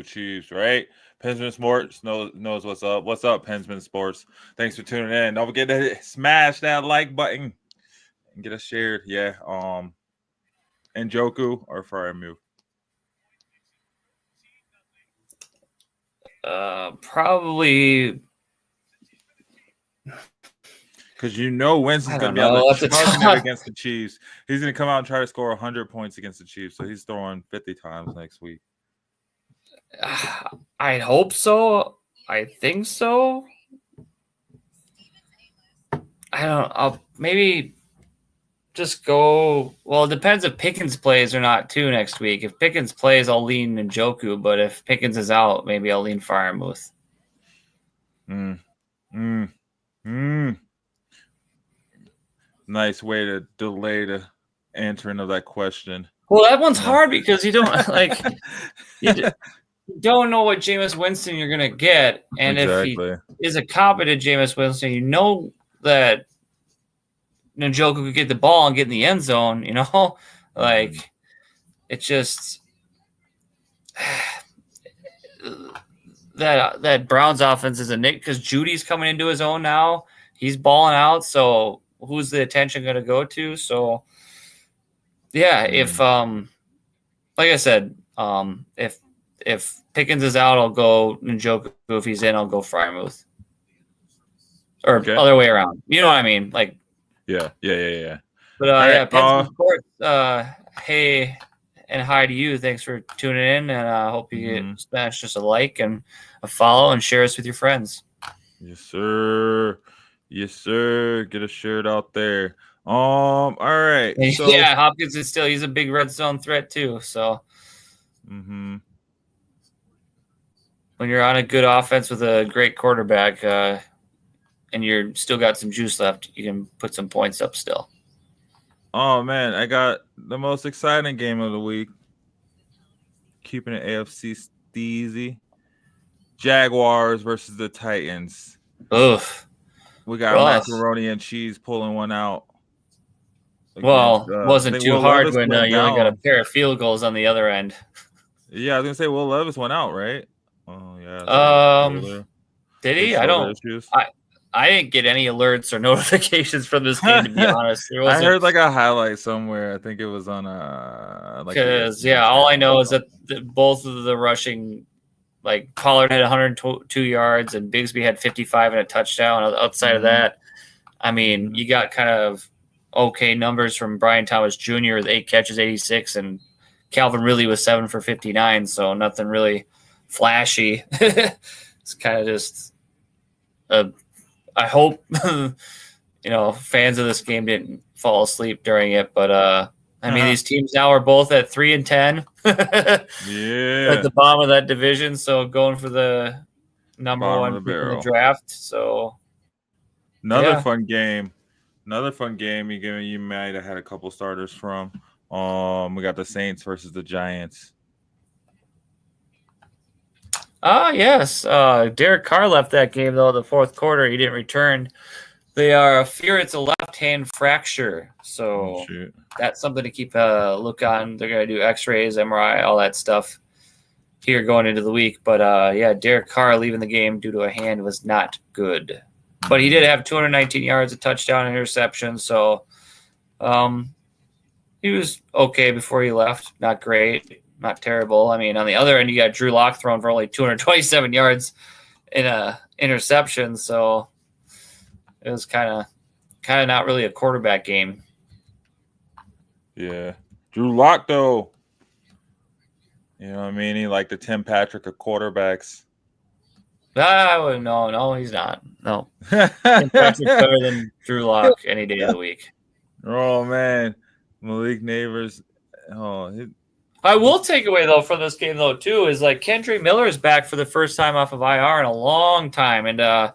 Chiefs, right? Pensman Sports knows what's up. What's up, Pensman Sports? Thanks for tuning in. Don't forget to smash that like button and get us shared. Yeah. Njoku or Freiermuth? Probably. Because Winston's going to be out there against the Chiefs. He's going to come out and try to score 100 points against the Chiefs. So he's throwing 50 times next week. I hope so. I think so. I don't. I'll maybe just go. Well, it depends if Pickens plays or not too next week. If Pickens plays, I'll lean Njoku. But if Pickens is out, maybe I'll lean Freiermuth. Nice way to delay the answering of that question. Well, that one's hard because you don't you don't know what Jameis Winston you're gonna get, and if he is a competent Jameis Winston, you know that Njoku could get the ball and get in the end zone. It just that Browns offense is a nick because Judy's coming into his own now. He's balling out, so who's the attention going to go to? So, yeah, if like I said, if Pickens is out, I'll go Njoku. If he's in, I'll go Freiermuth. Or other way around. You know what I mean? Like, yeah. But Pickens, of course. Hey, and hi to you. Thanks for tuning in, and I hope you smash just a like and a follow and share us with your friends. Yes, sir. Get a shirt out there. All right. So, yeah, Hopkins he's a big red zone threat too. So, when you're on a good offense with a great quarterback, and you're still got some juice left, you can put some points up still. Oh man, I got the most exciting game of the week. Keeping it AFC steezy. Jaguars versus the Titans. Ugh. We got macaroni and cheese pulling one out. Well, it wasn't too hard when you only got a pair of field goals on the other end. Yeah, I was gonna say Will Levis went out, right? Oh yeah. Did he? I didn't get any alerts or notifications from this game, to be honest. I heard like a highlight somewhere. I think it was on all I know is that both of the rushing, like Pollard had 102 yards and Bigsby had 55 and a touchdown. Outside of that, I mean, you got kind of okay numbers from Brian Thomas Jr. with 8 catches, 86, and Calvin Ridley was 7 for 59. So nothing really flashy. It's kind of just I hope fans of this game didn't fall asleep during it, but I mean these teams now are both at 3-10. Yeah, at the bottom of that division. So going for the number Bottom one of the pick in the barrel. draft. So Another fun game. You might have had a couple starters from. We got the Saints versus the Giants. Yes. Derek Carr left that game though. The fourth quarter, he didn't return. They are fear it's a left-hand fracture, so that's something to keep a look on. They're going to do X-rays, MRI, all that stuff here going into the week. But Derek Carr leaving the game due to a hand was not good. But he did have 219 yards, a touchdown, and interception. So he was okay before he left. Not great, not terrible. I mean, on the other end, you got Drew Lock thrown for only 227 yards in a interception. So it was kind of not really a quarterback game. Yeah. Drew Lock, though. You know what I mean? He like the Tim Patrick of quarterbacks. No, he's not. No. Tim Patrick's better than Drew Lock any day of the week. Oh, man. Malik Neighbors. I will take away, though, from this game, though, too, is like Kendry Miller is back for the first time off of IR in a long time. And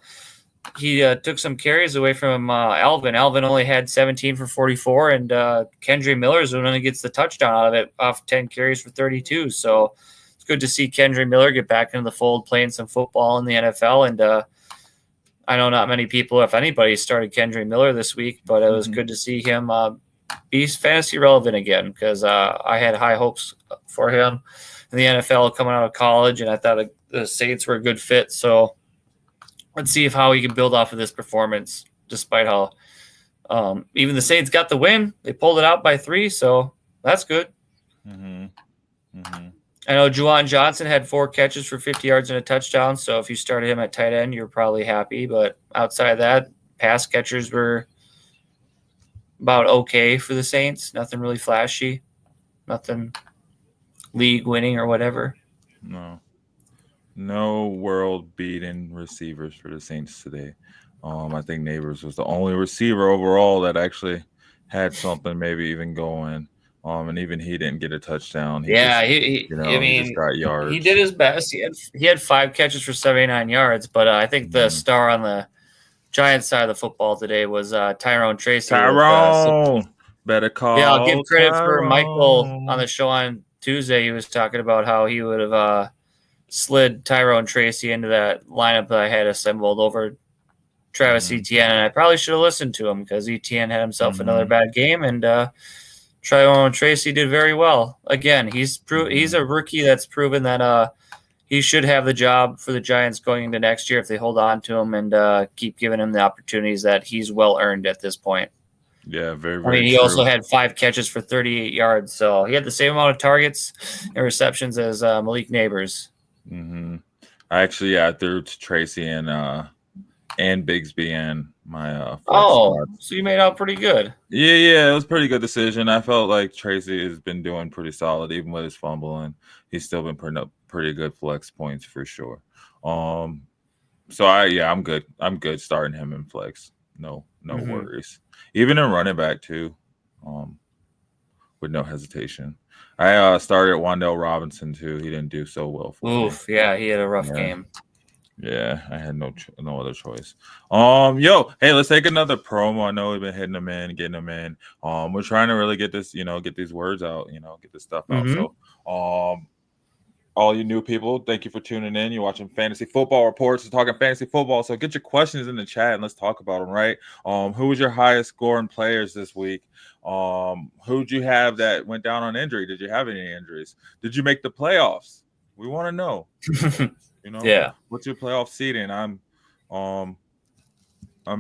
he took some carries away from Alvin. Alvin only had 17 for 44, and Kendry Miller is the one that gets the touchdown out of it off 10 carries for 32. So it's good to see Kendry Miller get back into the fold, playing some football in the NFL. And I know not many people, if anybody, started Kendry Miller this week, but it was good to see him be fantasy relevant again, because I had high hopes for him in the NFL coming out of college, and I thought the Saints were a good fit. So let's see how he can build off of this performance, despite how even the Saints got the win. They pulled it out by 3, so that's good. I know Juwan Johnson had 4 catches for 50 yards and a touchdown, so if you started him at tight end, you're probably happy. But outside of that, pass catchers were about okay for the Saints. Nothing really flashy. Nothing league winning or whatever. No world-beating receivers for the Saints today. I think Neighbors was the only receiver overall that actually had something maybe even going. And even he didn't get a touchdown. He just got yards. He did his best. He had 5 catches for 79 yards, but I think the star on the Giants side of the football today was Tyrone Tracy. Better call. Yeah, I'll give credit for Michael on the show on Tuesday. He was talking about how he would have slid Tyrone Tracy into that lineup that I had assembled over Travis Etienne, and I probably should have listened to him, because Etienne had himself another bad game, and Tyrone Tracy did very well. Again, he's a rookie that's proven that he should have the job for the Giants going into next year if they hold on to him and keep giving him the opportunities that he's well earned at this point. Yeah, very, very he also had 5 catches for 38 yards, so he had the same amount of targets and receptions as Malik Neighbors. I actually threw to Tracy and Bigsby and my so you made out pretty good. Yeah, it was a pretty good decision. I felt like Tracy has been doing pretty solid, even with his fumbling. He's still been putting up pretty good flex points for sure. I'm good. I'm good starting him in flex. No worries. Even in running back too, with no hesitation. I started Wan'Dale Robinson too. He didn't do so well for me. Yeah, he had a rough game. Yeah, I had no other choice. Hey, let's take another promo. I know we've been hitting them in, getting them in. We're trying to really get this, get these words out, get this stuff out. So, all you new people, thank you for tuning in. You're watching Fantasy Football Reports. We're talking fantasy football. So get your questions in the chat and let's talk about them, right? Who was your highest scoring players this week? Who'd you have that went down on injury? Did you have any injuries? Did you make the playoffs? We want to know. What's your playoff seeding? I'm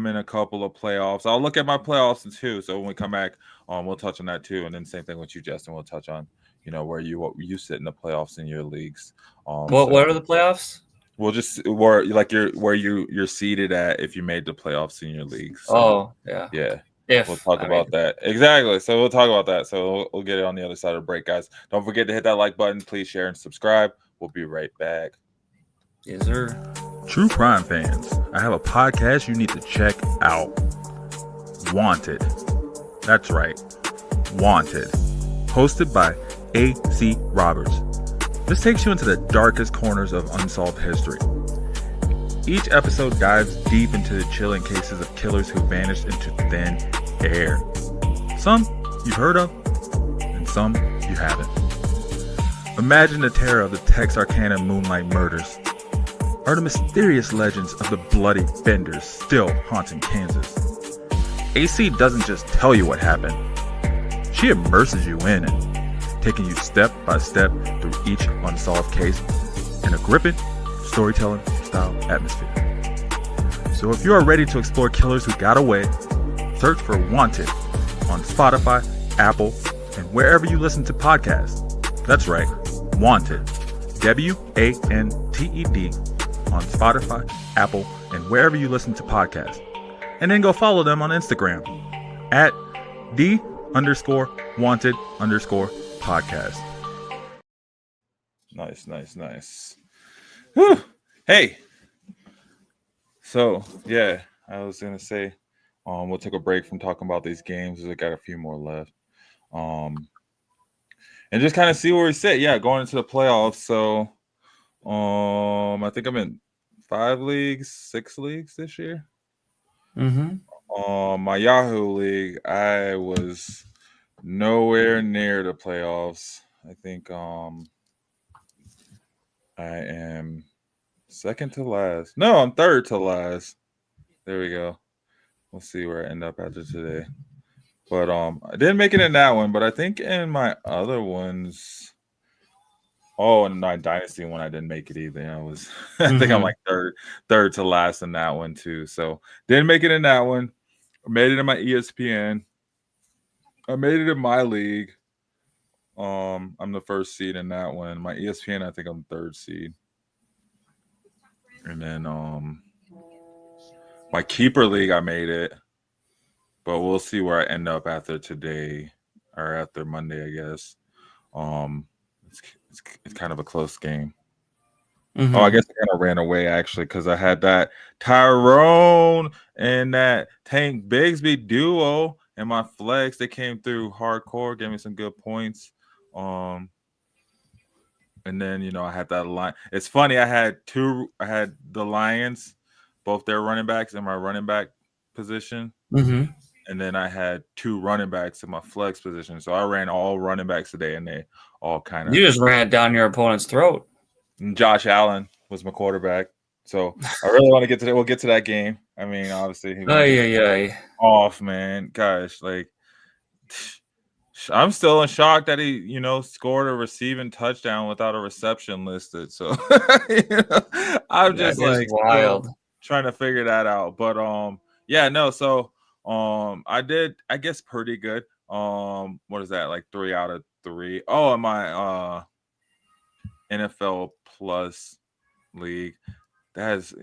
in a couple of playoffs. I'll look at my playoffs too. So when we come back, we'll touch on that too. And then same thing with you, Justin. We'll touch on where you sit in the playoffs in your leagues. What are the playoffs? We'll just where you're seated at if you made the playoffs in your leagues. So, yeah. We'll talk about that. Exactly. So we'll talk about that. So we'll get it on the other side of the break, guys. Don't forget to hit that like button. Please share and subscribe. We'll be right back. Yes, sir. True crime fans, I have a podcast you need to check out. Wanted. That's right. Wanted. Hosted by A.C. Roberts. This takes you into the darkest corners of unsolved history. Each episode dives deep into the chilling cases of killers who vanished into thin air. Some you've heard of, and some you haven't. Imagine the terror of the Texarkana moonlight murders, or the mysterious legends of the bloody Benders still haunting Kansas. AC doesn't just tell you what happened. She immerses you in it, taking you step by step through each unsolved case in a gripping storytelling style atmosphere. So if you are ready to explore killers who got away, search for Wanted on Spotify, Apple, and wherever you listen to podcasts. That's right, Wanted. W-A-N-T-E-D on Spotify, Apple, and wherever you listen to podcasts. And then go follow them on Instagram at _wanted_podcast. Nice. Whew. Hey. So, yeah, I was going to say, we'll take a break from talking about these games as we got a few more left. And just kind of see where we sit. Yeah, going into the playoffs. So, I think I'm in 6 leagues this year. Mm-hmm. My Yahoo league, I was nowhere near the playoffs. I think I am second to last. No, I'm third to last. There we go. We'll see where I end up after today. But I didn't make it in that one, but I think in my other ones. Oh, and my Dynasty one, I didn't make it either. I think I'm like third to last in that one too. So didn't make it in that one. I made it in my ESPN. I made it in my league. I'm the first seed in that one. My ESPN, I think I'm third seed. And then my keeper league, I made it. But we'll see where I end up after today or after Monday, I guess. It's kind of a close game. Mm-hmm. Oh, I guess I kind of ran away actually because I had that Tyrone and that Tank Bigsby duo and my flex. They came through hardcore, gave me some good points. And then I had that line. It's funny. I had the Lions, both their running backs in my running back position. Mm-hmm. And then I had 2 running backs in my flex position. So I ran all running backs today, and they all kind of. You just ran it down your opponent's throat. And Josh Allen was my quarterback. So I really want to get to that. We'll get to that game. I mean, obviously, he off, man. Gosh, like I'm still in shock that he, scored a receiving touchdown without a reception listed. So I'm just like wild trying to figure that out. But so I did, I guess, pretty good. What is that? Like 3 out of 3. Oh, and my NFL Plus league. That is,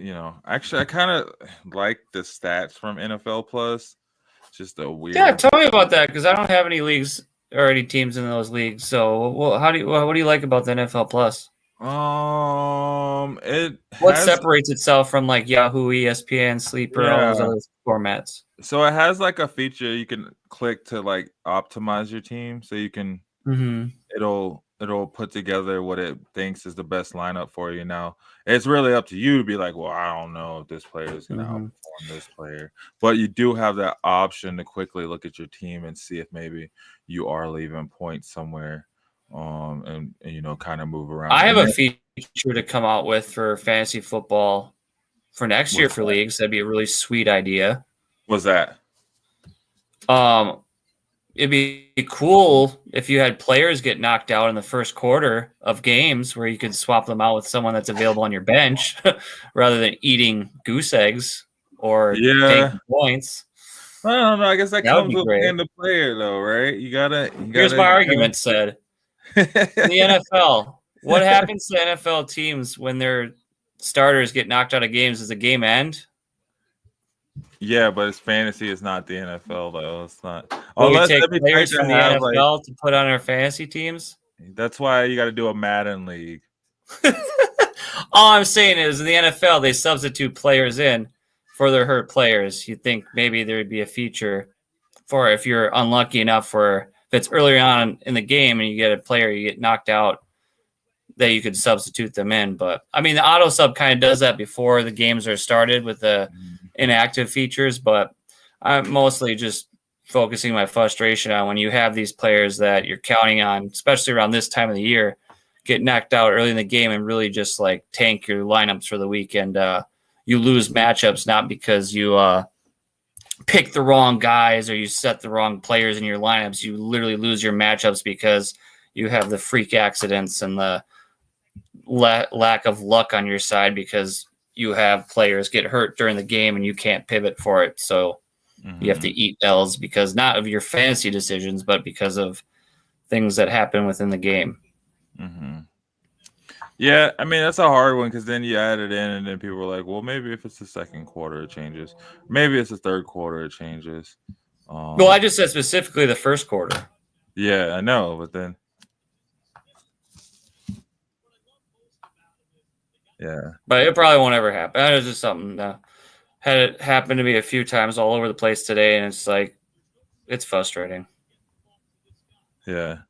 actually, I kind of like the stats from NFL Plus. Just a weird. Yeah, tell me about that because I don't have any leagues or any teams in those leagues. So, what do you like about the NFL Plus? What separates itself from like Yahoo, ESPN, Sleeper, all those other formats? So it has like a feature you can click to like optimize your team, so you can it'll put together what it thinks is the best lineup for you. Now it's really up to you to be like, well, I don't know if this player is going to outperform this player, but you do have that option to quickly look at your team and see if maybe you are leaving points somewhere. And kind of move around. I have a feature to come out with for fantasy football for next year for leagues. That'd be a really sweet idea. What's that? It'd be cool if you had players get knocked out in the first quarter of games where you could swap them out with someone that's available on your bench rather than eating goose eggs or taking points. I don't know. I guess that comes with playing the player, though, right? You gotta. Here's my argument said. In the NFL, what happens to NFL teams when their starters get knocked out of games? Does the game end? Yeah, but it's fantasy. It's not the NFL, though. It's not. We take players from the NFL to put on our fantasy teams. That's why you got to do a Madden league. All I'm saying is, in the NFL, they substitute players in for their hurt players. You think maybe there would be a feature for if you're unlucky enough for. If it's earlier on in the game and you get a player, you get knocked out, that you could substitute them in. But I mean, the auto sub kind of does that before the games are started with the inactive features. But I'm mostly just focusing my frustration on when you have these players that you're counting on, especially around this time of the year, get knocked out early in the game and really just like tank your lineups for the weekend. You lose matchups not because you pick the wrong guys or you set the wrong players in your lineups. You literally lose your matchups because you have the freak accidents and the lack of luck on your side because you have players get hurt during the game and you can't pivot for it. So you have to eat L's because not of your fantasy decisions, but because of things that happen within the game. Yeah, I mean, that's a hard one because then you add it in and then people are like, well, maybe if it's the second quarter, it changes. Maybe it's the third quarter, it changes. Well, I just said specifically the first quarter. Yeah, I know, but then. Yeah. But it probably won't ever happen. That is just something that had it happen to me a few times all over the place today, and it's like, it's frustrating. Yeah.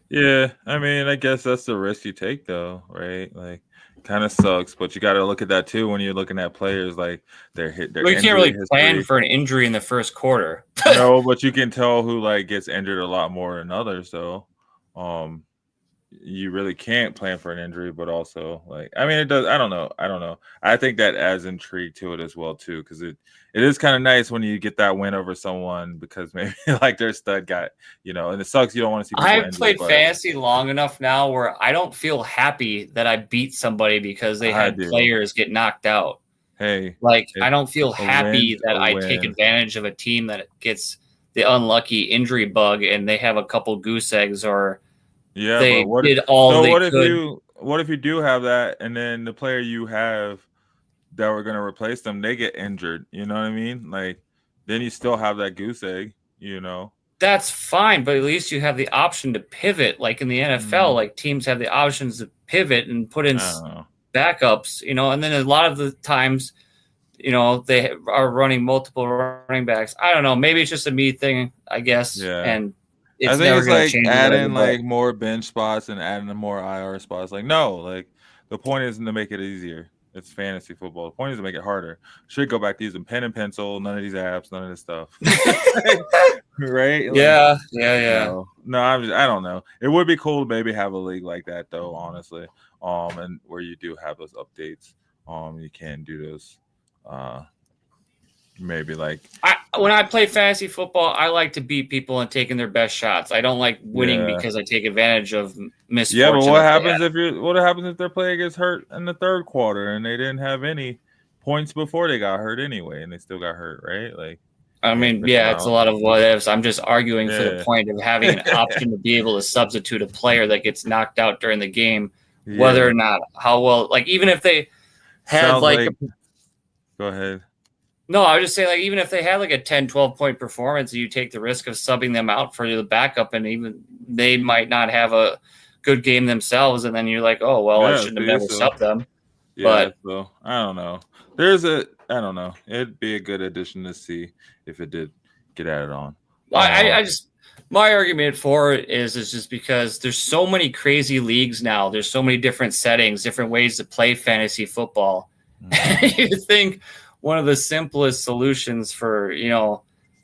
Yeah, I mean, I guess that's the risk you take, though, right? Like, kind of sucks, but you got to look at that too when you're looking at players like their hit. Well, you can't really plan for an injury in the first quarter. No, but you can tell who like gets injured a lot more than others. So, you really can't plan for an injury, but also like, I mean, it does. I don't know. I think that adds intrigue to it as well too, because it is kind of nice when you get that win over someone because maybe like their stud got, and it sucks. You don't want to see. I've played fantasy long enough now where I don't feel happy that I beat somebody because they had players get knocked out. Hey, like I don't feel happy that I take advantage of a team that gets the unlucky injury bug and they have a couple goose eggs or. Yeah, they but did all so they what could. What if you do have that, and then the player you have that were going to replace them, they get injured? You know what I mean? Like, then you still have that goose egg. That's fine, but at least you have the option to pivot. Like in the NFL, like teams have the options to pivot and put in backups. And then a lot of the times, they are running multiple running backs. I don't know. Maybe it's just a me thing, I guess. Yeah. And I think it's like adding like more bench spots and adding more IR spots. Like, no, like the point isn't to make it easier. It's fantasy football. The point is to make it harder. Should go back to using pen and pencil, none of these apps, none of this stuff. Right? Like, yeah. No, I don't know. It would be cool to maybe have a league like that though, honestly. And where you do have those updates. You can do those. Maybe like when I play fantasy football, I like to beat people and taking their best shots. I don't like winning because I take advantage of misfortune. Yeah, but what happens if their player gets hurt in the third quarter and they didn't have any points before they got hurt anyway, and they still got hurt, right? Like, I mean, it's a lot of what ifs. I'm just arguing for the point of having an option to be able to substitute a player that gets knocked out during the game, whether or not how well. Like even if they had go ahead. No, I would just say, like, even if they had like a 10, 12-point performance, you take the risk of subbing them out for the backup, and even they might not have a good game themselves, and then you're like, oh, well, I shouldn't have never subbed them. Yeah, so I don't know. I don't know. It'd be a good addition to see if it did get added on. My argument for it is just because there's so many crazy leagues now. There's so many different settings, different ways to play fantasy football. You think one of the simplest solutions for,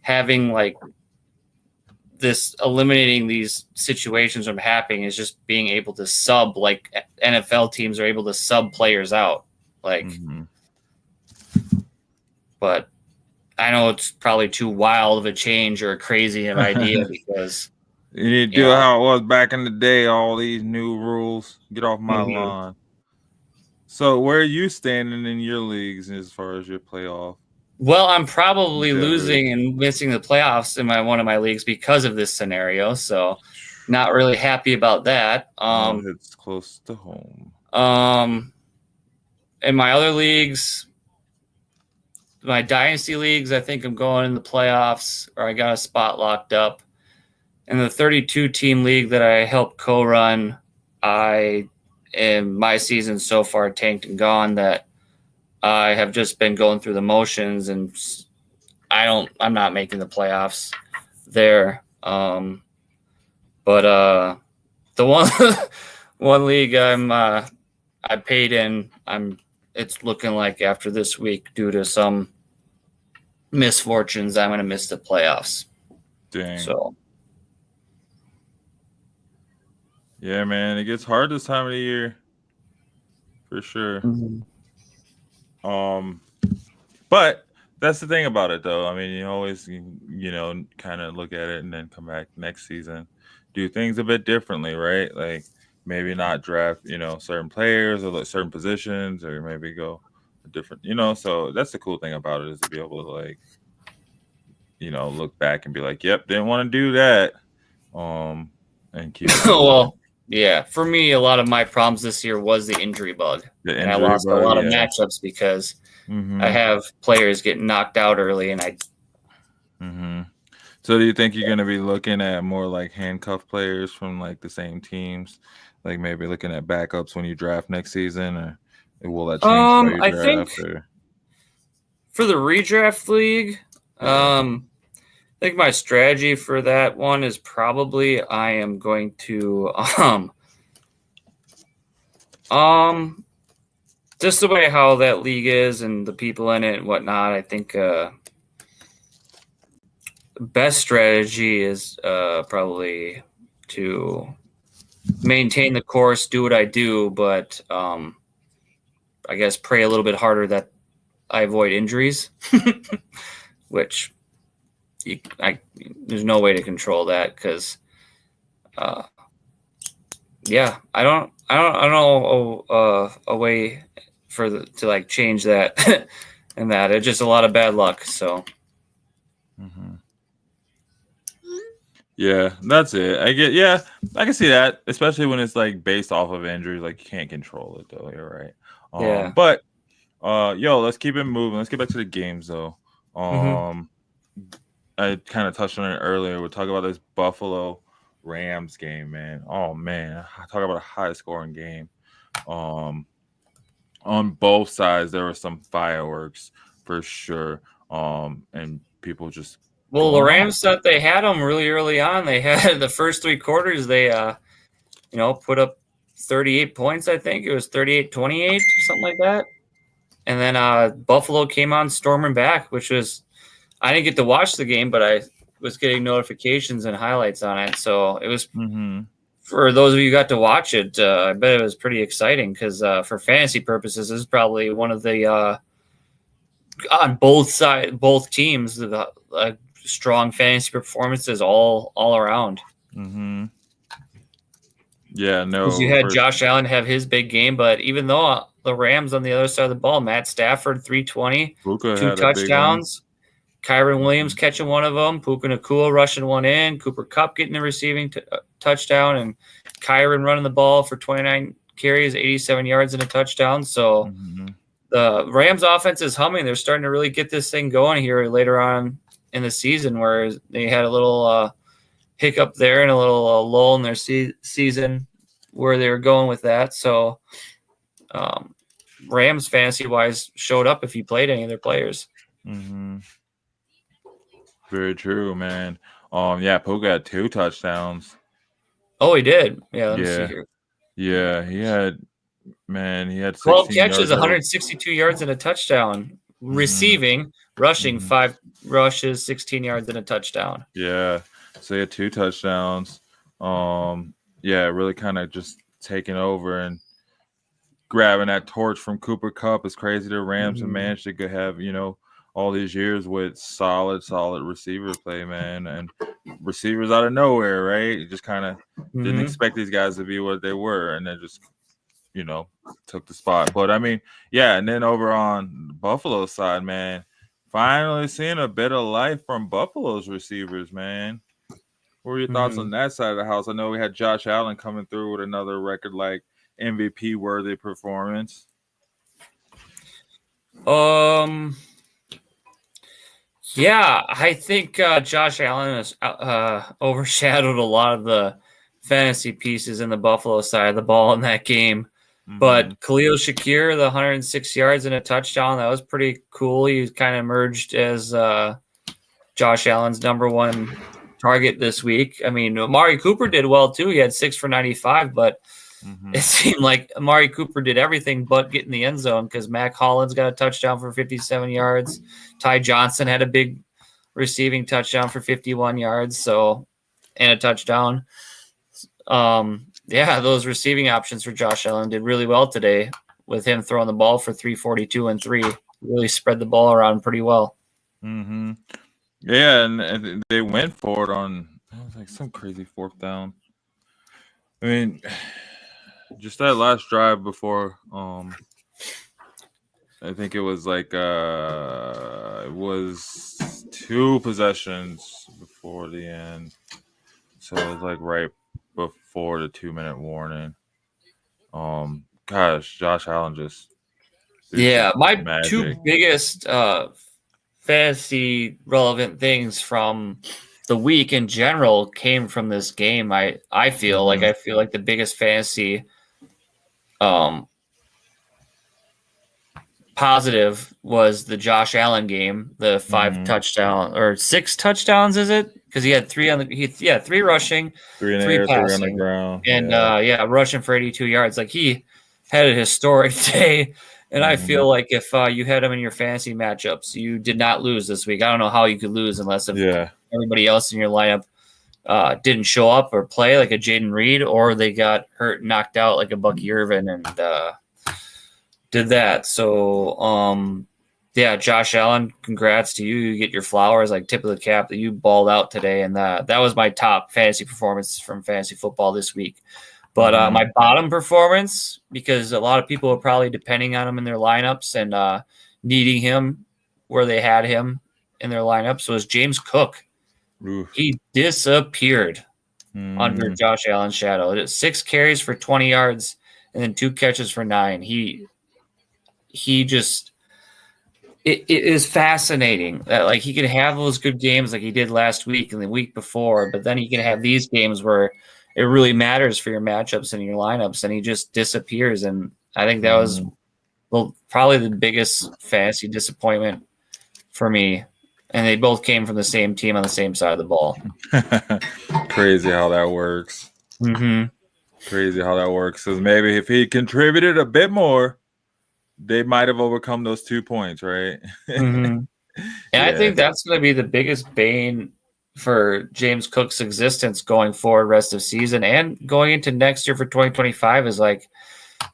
having like this, eliminating these situations from happening is just being able to sub, like NFL teams are able to sub players out. Like, but I know it's probably too wild of a change or a crazy of idea because you need to do how it was back in the day, all these new rules. Get off my lawn. So where are you standing in your leagues as far as your playoff? Well, I'm probably losing and missing the playoffs in one of my leagues because of this scenario. So not really happy about that. It's close to home. In my other leagues, my dynasty leagues, I think I'm going in the playoffs, or I got a spot locked up. In the 32-team league that I helped co-run, in my season so far tanked and gone that I have just been going through the motions, and I'm not making the playoffs there. But But the one league I paid in, it's looking like after this week, due to some misfortunes, I'm going to miss the playoffs. Dang. So, yeah, man, it gets hard this time of the year, for sure. But that's the thing about it, though. I mean, you always, kind of look at it and then come back next season, do things a bit differently, right? Like maybe not draft, certain players or like certain positions, or maybe go a different, So that's the cool thing about it, is to be able to like, look back and be like, yep, didn't want to do that. And keep it well, yeah, for me, a lot of my problems this year was the injury bug. And I lost a lot of matchups because I have players getting knocked out early, and So do you think you're going to be looking at more like handcuff players from like the same teams, like maybe looking at backups when you draft next season, or will that change? I think for the redraft league, I think my strategy for that one is probably I am going to just the way how that league is and the people in it and whatnot. I think best strategy is probably to maintain the course, do what I do, but I guess pray a little bit harder that I avoid injuries, which there's no way to control that because, I don't know a way to like change that and that. It's just a lot of bad luck. So. Yeah, that's it. I can see that, especially when it's like based off of injuries. Like you can't control it, though. You're right. Yeah. But let's keep it moving. Let's get back to the games, though. I kind of touched on it earlier. We'll talk about this Buffalo Rams game, man. Oh man, talk about a high scoring game. On both sides, there were some fireworks for sure. And people just. Well, the Rams thought they had them really early on. They had the first three quarters. They, put up 38 points. I think it was 38-28 or something like that. And then Buffalo came on storming back, which was, I didn't get to watch the game, but I was getting notifications and highlights on it. So it was, for those of you who got to watch it, I bet it was pretty exciting because for fantasy purposes, this is probably one of the, on both sides, both teams, the strong fantasy performances all around. Yeah, no. Because you had Josh Allen have his big game, but even though the Rams on the other side of the ball, Matt Stafford 320, Puka 2 touchdowns, Kyron Williams catching one of them, Puka Nacua rushing one in, Cooper Kupp getting the receiving touchdown, and Kyron running the ball for 29 carries, 87 yards and a touchdown. So the Rams offense is humming. They're starting to really get this thing going here later on in the season, where they had a little hiccup there and a little lull in their season where they were going with that. So Rams fantasy wise showed up if you played any of their players. Very true, man. Puka had 2 touchdowns. Oh, he did. Yeah, let me see here. Yeah, he had 12 catches, 162 yards and a touchdown. Receiving, rushing 5 rushes, 16 yards and a touchdown. Yeah, so he had 2 touchdowns. Really kind of just taking over and grabbing that torch from Cooper Kupp. It's crazy the Rams have managed to have, all these years with solid receiver play, man, and receivers out of nowhere, right? You just kind of didn't expect these guys to be what they were, and they just, took the spot. But I mean, and then over on the Buffalo side, man, finally seeing a bit of life from Buffalo's receivers, man. What were your thoughts on that side of the house? I know we had Josh Allen coming through with another record like MVP worthy performance. Yeah, I think Josh Allen has overshadowed a lot of the fantasy pieces in the Buffalo side of the ball in that game. But Khalil Shakir, the 106 yards and a touchdown, that was pretty cool. He kind of emerged as Josh Allen's number one target this week. I mean, Amari Cooper did well too. He had 6 for 95, but it seemed like Amari Cooper did everything but get in the end zone because Mac Hollins got a touchdown for 57 yards. Ty Johnson had a big receiving touchdown for 51 yards, and a touchdown. Those receiving options for Josh Allen did really well today with him throwing the ball for 342 and 3. Really spread the ball around pretty well. Mm-hmm. Yeah, and they went for it on like some crazy 4th down. I mean, just that last drive before, I think it was like it was 2 possessions before the end, so it was like right before the 2-minute warning. Gosh, Josh Allen just my magic. 2 biggest fantasy relevant things from the week in general came from this game. I feel like the biggest fantasy positive was the Josh Allen game, the 5 touchdown or 6 touchdowns, is it? Because he had 3 on the 3 rushing, 3 in the 3 air, passing, 3 on the ground, and rushing for 82 yards. Like he had a historic day. And I feel like if you had him in your fantasy matchups, you did not lose this week. I don't know how you could lose unless everybody else in your lineup didn't show up or play, like a Jaden Reed, or they got hurt, knocked out like a Bucky Irvin, and did that. So, Josh Allen, congrats to you. You get your flowers, like tip of the cap that you balled out today. And that was my top fantasy performance from fantasy football this week. But my bottom performance, because a lot of people are probably depending on him in their lineups and needing him where they had him in their lineups, was James Cook. Oof. He disappeared under Josh Allen's shadow. It 6 carries for 20 yards and then 2 catches for 9. He just it is fascinating that like he can have those good games like he did last week and the week before, but then he can have these games where it really matters for your matchups and your lineups, and he just disappears. And I think that was probably the biggest fantasy disappointment for me. And they both came from the same team on the same side of the ball. Crazy how that works. Crazy how that works. Because maybe if he contributed a bit more, they might have overcome those 2 points, right? And I think that's going to be the biggest bane for James Cook's existence going forward rest of season and going into next year for 2025 is like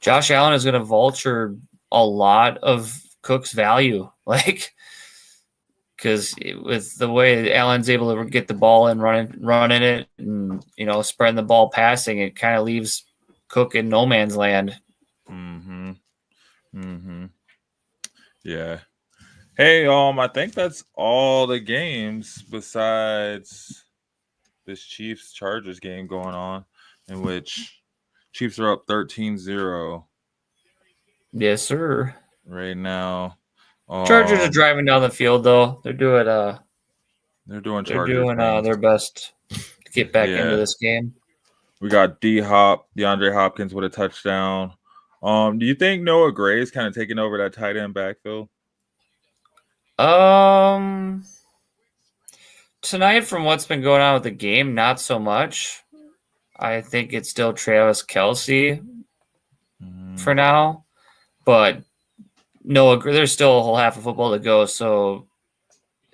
Josh Allen is going to vulture a lot of Cook's value. Like, because with the way Allen's able to get the ball and running it and, spreading the ball passing, it kind of leaves Cook in no man's land. Yeah. Hey, I think that's all the games besides this Chiefs-Chargers game going on, in which Chiefs are up 13-0. Yes, sir. Right now. Chargers are driving down the field, though. They're doing their best to get back into this game. We got DeAndre Hopkins with a touchdown. Do you think Noah Gray is kind of taking over that tight end backfield? Tonight, from what's been going on with the game, not so much. I think it's still Travis Kelce for now, but Noah, there's still a whole half of football to go, so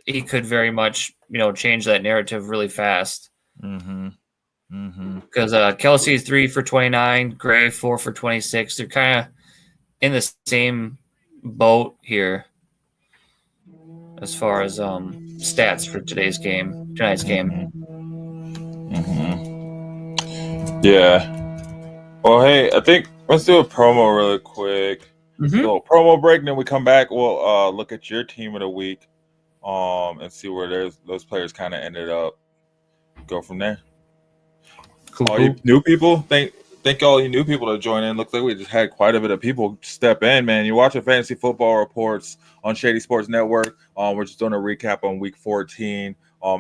he could very much, change that narrative really fast. Because Kelce's 3 for 29, Gray 4 for 26. They're kind of in the same boat here as far as stats for tonight's game. Yeah. Well, hey, I think let's do a promo really quick. A little promo break, and then we come back. We'll look at your team of the week, and see where those players kind of ended up. Go from there. Cool. All you new people, thank all you new people that join in. Looks like we just had quite a bit of people step in, man. You're watching Fantasy Football Reports on Shady Sports Network. We're just doing a recap on Week 14,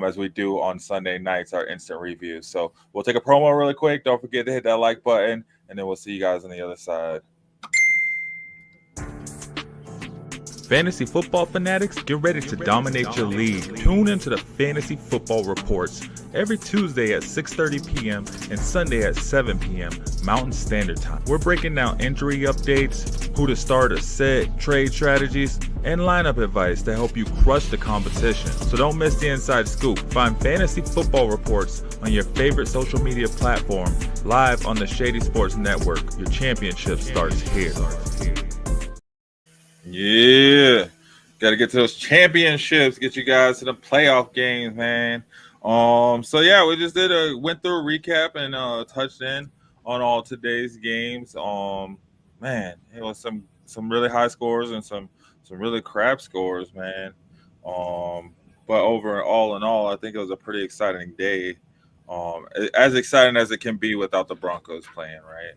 as we do on Sunday nights, our instant reviews. So we'll take a promo really quick. Don't forget to hit that like button, and then we'll see you guys on the other side. Fantasy football fanatics, get ready to dominate your league. Tune into the Fantasy Football Reports every Tuesday at 6:30 p.m. and Sunday at 7 p.m. Mountain Standard Time. We're breaking down injury updates, who to start or sit, trade strategies, and lineup advice to help you crush the competition. So don't miss the inside scoop. Find Fantasy Football Reports on your favorite social media platform, live on the Shady Sports Network. Your championship starts here. Yeah, got to get to those championships, get you guys to the playoff games, man. So yeah, we just went through a recap and touched in on all today's games. Man, it was some really high scores and some really crap scores, man. But all in all, I think it was a pretty exciting day. As exciting as it can be without the Broncos playing, right?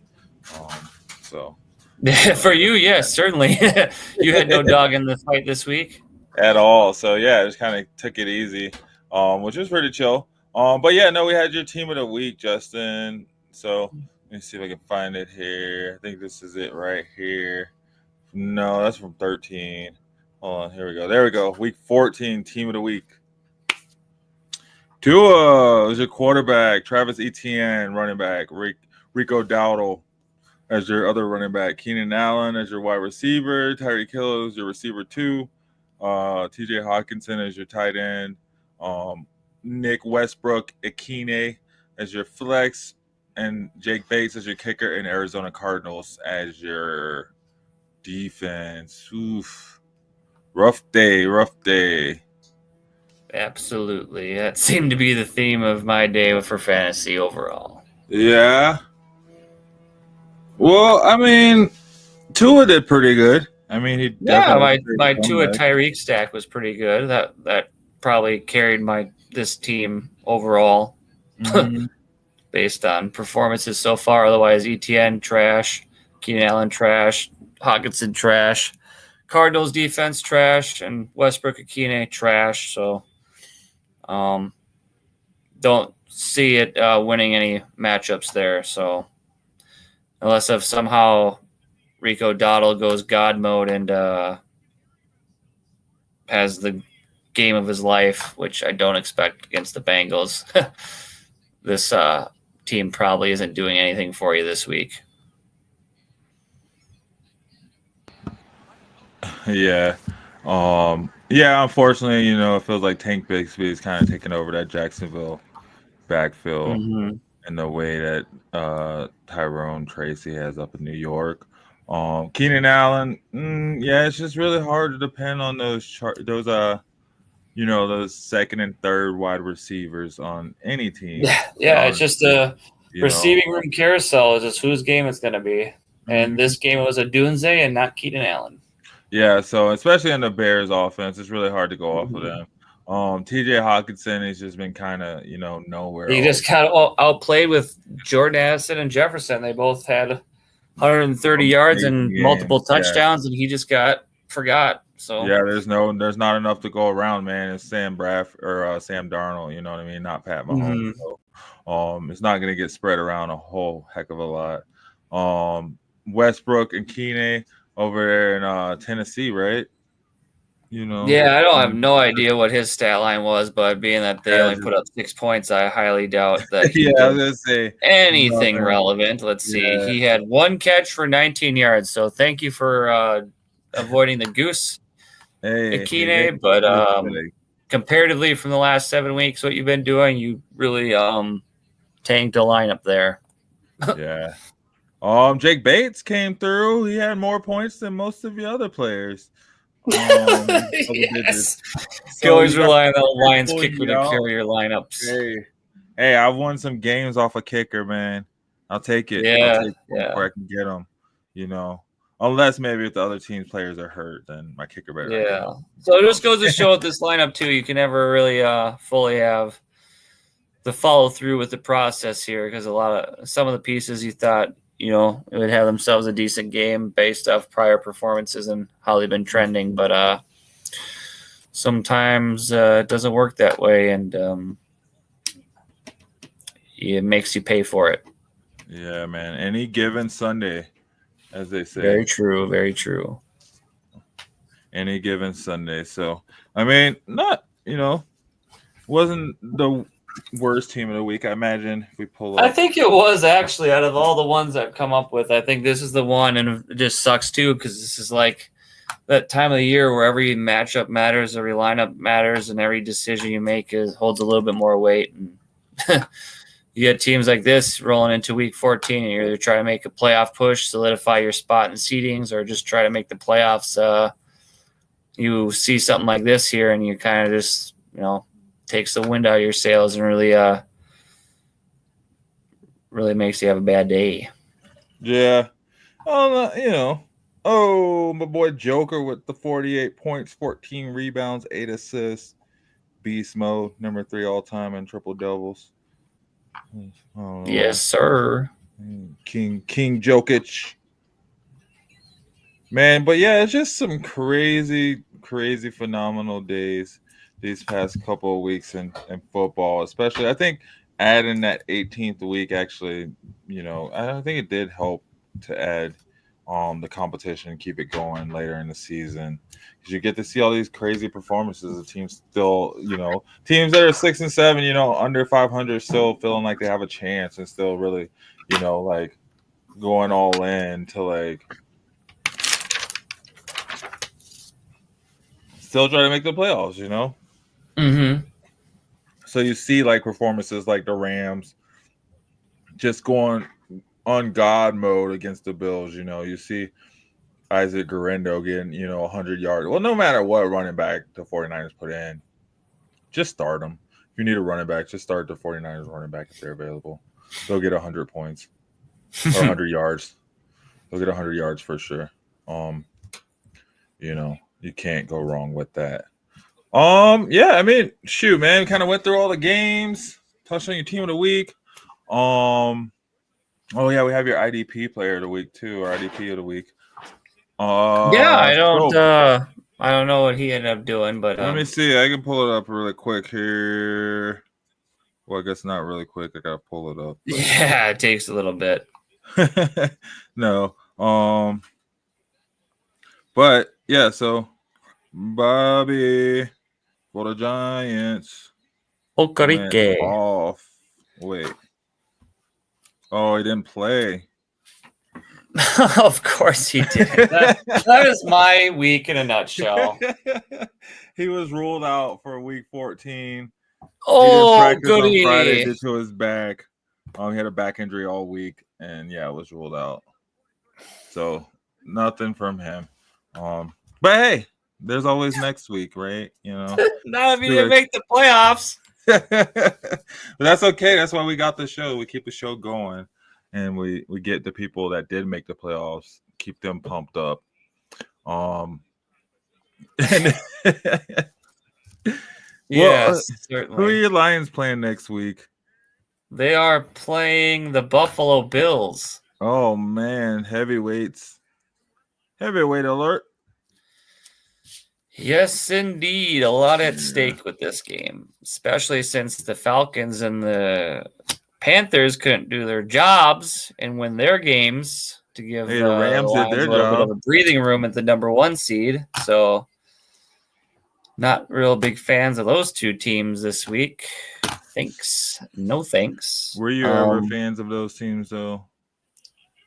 So. For you, yes, certainly. You had no dog in the fight this week at all. So yeah, just kind of took it easy, which was pretty chill. But yeah, no, we had your team of the week, Justin. So let me see if I can find it here. I think this is it right here. No, that's from 13. Hold on, here we go. There we go. Week 14, team of the week. Tua is your quarterback. Travis Etienne, running back. Rico Dowdle as your other running back. Keenan Allen as your wide receiver. Tyreek Hill as your receiver 2. TJ Hawkinson as your tight end. Nick Westbrook Akine as your flex. And Jake Bates as your kicker. And Arizona Cardinals as your defense. Oof. Rough day. Absolutely. That seemed to be the theme of my day for fantasy overall. Yeah. Well, I mean, Tua did pretty good. I mean, he my Tua Tyreek stack was pretty good. That probably carried this team overall, based on performances so far. Otherwise, ETN trash, Keenan Allen trash, Hawkinson trash, Cardinals defense trash, and Westbrook Akine trash. So, don't see it winning any matchups there. So. Unless if somehow Rico Dowdle goes God mode and has the game of his life, which I don't expect against the Bengals, this team probably isn't doing anything for you this week. Yeah. Unfortunately, it feels like Tank Bigsby is kind of taking over that Jacksonville backfield. Mm-hmm. In the way that Tyrone Tracy has up in New York. Keenan Allen, it's just really hard to depend on those second and third wide receivers on any team. Yeah, it's just a receiving room carousel is just whose game it's going to be. And this game was a Dunze and not Keenan Allen. Yeah, so especially in the Bears offense, it's really hard to go off of them. TJ Hawkinson has just been kind of, nowhere. He just kind of outplayed with Jordan Addison and Jefferson. They both had 130 yards and multiple touchdowns, and he just forgot. So yeah, there's not enough to go around, man. It's Sam Darnold, you know what I mean? Not Pat Mahomes. So, it's not going to get spread around a whole heck of a lot. Westbrook and Keenan over there in Tennessee, right? Yeah, I don't have no idea what his stat line was, but being that they only put up 6 points, I highly doubt that he I was gonna say anything relevant. Let's see. He had 1 catch for 19 yards, so thank you for avoiding the goose, Akine. But comparatively from the last 7 weeks, what you've been doing, you really tanked a lineup there. Yeah. Jake Bates came through. He had more points than most of the other players. Yes. You always rely on that Lions kicker to carry your lineups. Hey, I won some games off a kicker, man. I'll take it. Where I can get them, unless maybe if the other team's players are hurt, then my kicker better. Yeah. So it just goes to show with this lineup too, you can never really fully have the follow through with the process here, because some of the pieces you thought it would have themselves a decent game based off prior performances and how they've been trending. But sometimes it doesn't work that way, and it makes you pay for it. Yeah, man. Any given Sunday, as they say. Very true. Very true. any given Sunday. So I mean, not wasn't the worst team of the week. I imagine if we pull up. I think it was actually out of all the ones I've come up with. I think this is the one, and it just sucks too because this is like that time of the year where every matchup matters, every lineup matters, and every decision you make holds a little bit more weight. And you get teams like this rolling into week 14, and you're either trying to make a playoff push, solidify your spot in seedings, or just try to make the playoffs. You see something like this here, and you kind of just takes the wind out of your sails and really makes you have a bad day. Yeah. Oh, my boy Joker with the 48 points, 14 rebounds, 8 assists. Beast mode, number 3 all time in triple doubles. Yes, sir. King Jokic. Man, but yeah, it's just some crazy, phenomenal days these past couple of weeks in football, especially. I think adding that 18th week actually, I think it did help to add the competition and keep it going later in the season, because you get to see all these crazy performances of teams still, teams that are 6 and 7, under 500, still feeling like they have a chance and still really, like going all in to like still try to make the playoffs, Mm-hmm. So you see like performances like the Rams just going on God mode against the Bills. You see Isaac Guerrero getting, 100 yards. Well, no matter what running back the 49ers put in, just start them. If you need a running back, just start the 49ers running back if they're available. They'll get 100 points or 100 yards. They'll get 100 yards for sure. You can't go wrong with that. Yeah, I mean, shoot, man, kind of went through all the games, touched on your team of the week. Oh yeah, we have your IDP player of the week too, or IDP of the week. Yeah, I don't know what he ended up doing, but let me see. I can pull it up really quick here. Well, I guess not really quick. I gotta pull it up. But... Yeah, it takes a little bit. No. But yeah, so Bobby for the Giants. Okarike. Off. Wait. Oh, he didn't play. Of course he did. That is my week in a nutshell. He was ruled out for week 14. Oh, goody. On Friday due to his back. He had a back injury all week, and yeah, was ruled out. So nothing from him. But hey, there's always next week, right? Not if you didn't make the playoffs. But that's okay. That's why we got the show. We keep the show going, and we get the people that did make the playoffs, keep them pumped up. Yes, certainly. Who are your Lions playing next week? They are playing the Buffalo Bills. Oh man, heavyweights. Heavyweight alert. Yes, indeed. A lot at stake with this game, especially since the Falcons and the Panthers couldn't do their jobs and win their games to give the Rams did their a little job. bit of a breathing room at the number 1 seed. So not real big fans of those two teams this week. Thanks. No thanks. Were you ever fans of those teams, though?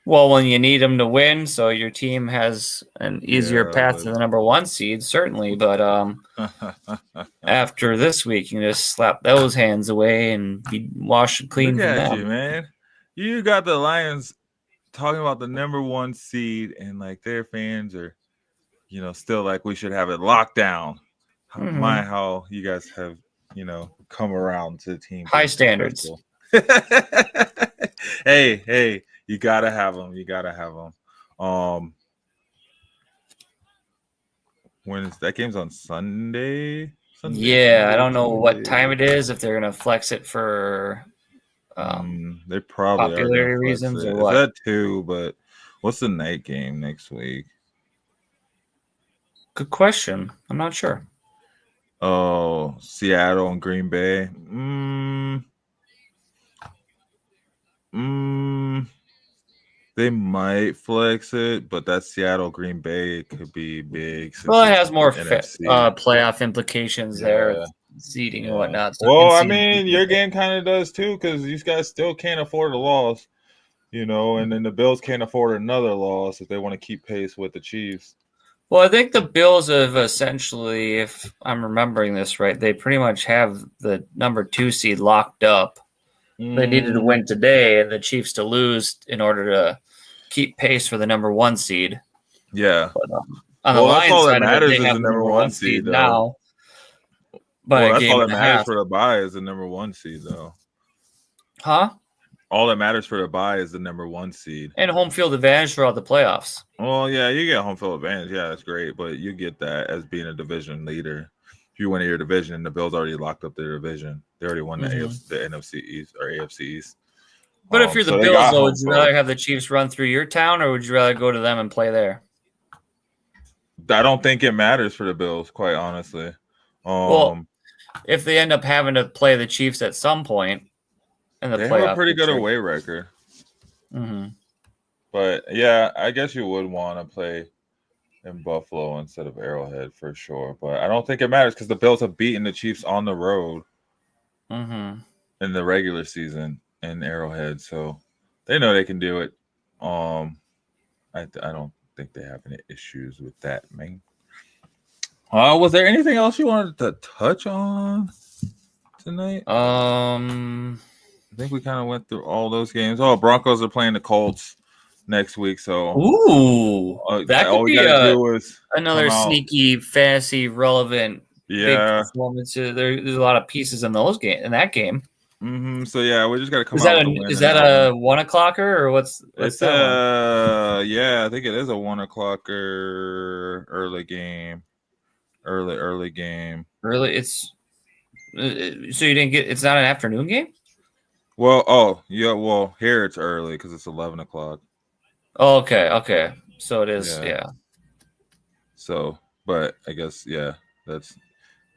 Well, when you need them to win, so your team has an easier path to the number 1 seed, certainly. But after this week, you can just slap those hands away and be washed and clean. Look from at them. you, man. You got the Lions talking about the number 1 seed, and like their fans are, still like we should have it locked down. Mm-hmm. How you guys have, come around to the team. High standards. Hey. You gotta have them. When is that game's on Sunday? Yeah, I don't know what time it is. If they're gonna flex it for they probably popularity reasons or what? That too, but what's the night game next week? Good question. I'm not sure. Oh, Seattle and Green Bay. They might flex it, but that Seattle Green Bay could be big. Well, it has more NFC. playoff implications there, seeding and whatnot. So well, I mean, your game kind of does too, because these guys still can't afford a loss, and then the Bills can't afford another loss if they want to keep pace with the Chiefs. Well, I think the Bills have essentially, if I'm remembering this right, they pretty much have the number 2 seed locked up. They needed to win today and the Chiefs to lose in order to keep pace for the number 1 seed. Yeah. But, on the Lions all side that matters of it, they is have the number 1 seed now. But that's all that matters for the bye is the number 1 seed, though. Huh? All that matters for the bye is the number 1 seed. And home field advantage throughout the playoffs. Well, yeah, you get home field advantage. Yeah, that's great. But you get that as being a division leader. If you win your division, the Bills already locked up their division. They already won the NFC East or AFC East. But if you're the Bills, though, would you rather have the Chiefs run through your town, or would you rather go to them and play there? I don't think it matters for the Bills, quite honestly. Well, if they end up having to play the Chiefs at some point in the playoffs, they have a pretty good away record. Mm-hmm. But yeah, I guess you would want to play in Buffalo instead of Arrowhead for sure. But I don't think it matters because the Bills have beaten the Chiefs on the road in the regular season in Arrowhead, so they know they can do it. I don't think they have any issues with that, man. Was there anything else you wanted to touch on tonight? I think we kind of went through all those games. Broncos are playing the Colts next week, so that could be another sneaky, fantasy relevant big performance. There's a lot of pieces in that game. Mm-hmm. So yeah, we just got to come. Is that a 1 o'clocker or what's that? Yeah, I think it is a 1 o'clocker early game. Early game. Really, it's so you didn't get. It's not an afternoon game. Well, Well, here it's early because it's 11 o'clock. Oh, okay. So it is. Yeah. So, but I guess that's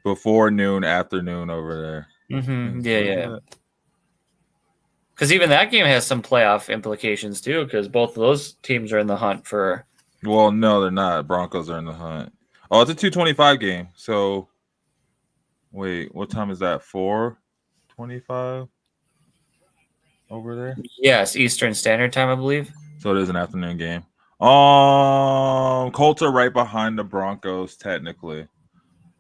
before noon, afternoon over there. Mm-hmm. Yeah. Because even that game has some playoff implications too, because both of those teams are in the hunt for. Well, no, they're not. Broncos are in the hunt. Oh, it's a 2:25 game. So, wait, what time is that? 4:25 over there? Yes, Eastern Standard Time, I believe. So it is an afternoon game. Colts are right behind the Broncos technically.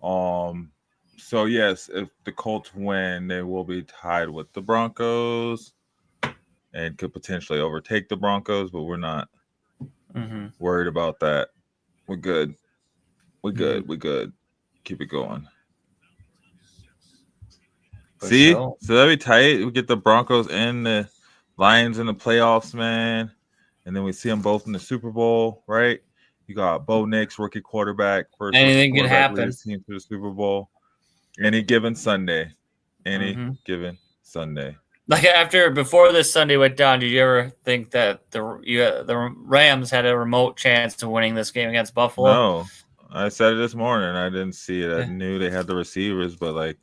So yes, if the Colts win, they will be tied with the Broncos and could potentially overtake the Broncos, but we're not worried about that. We're good. We're good. Keep it going. See? So that'd be tight. We get the Broncos and the Lions in the playoffs, man. And then we see them both in the Super Bowl, right? You got Bo Nix, rookie quarterback. Anything can happen. Team to the Super Bowl. Any given Sunday. Like before this Sunday went down, did you ever think that the Rams had a remote chance to winning this game against Buffalo? No. I said it this morning. I didn't see it. I knew they had the receivers, but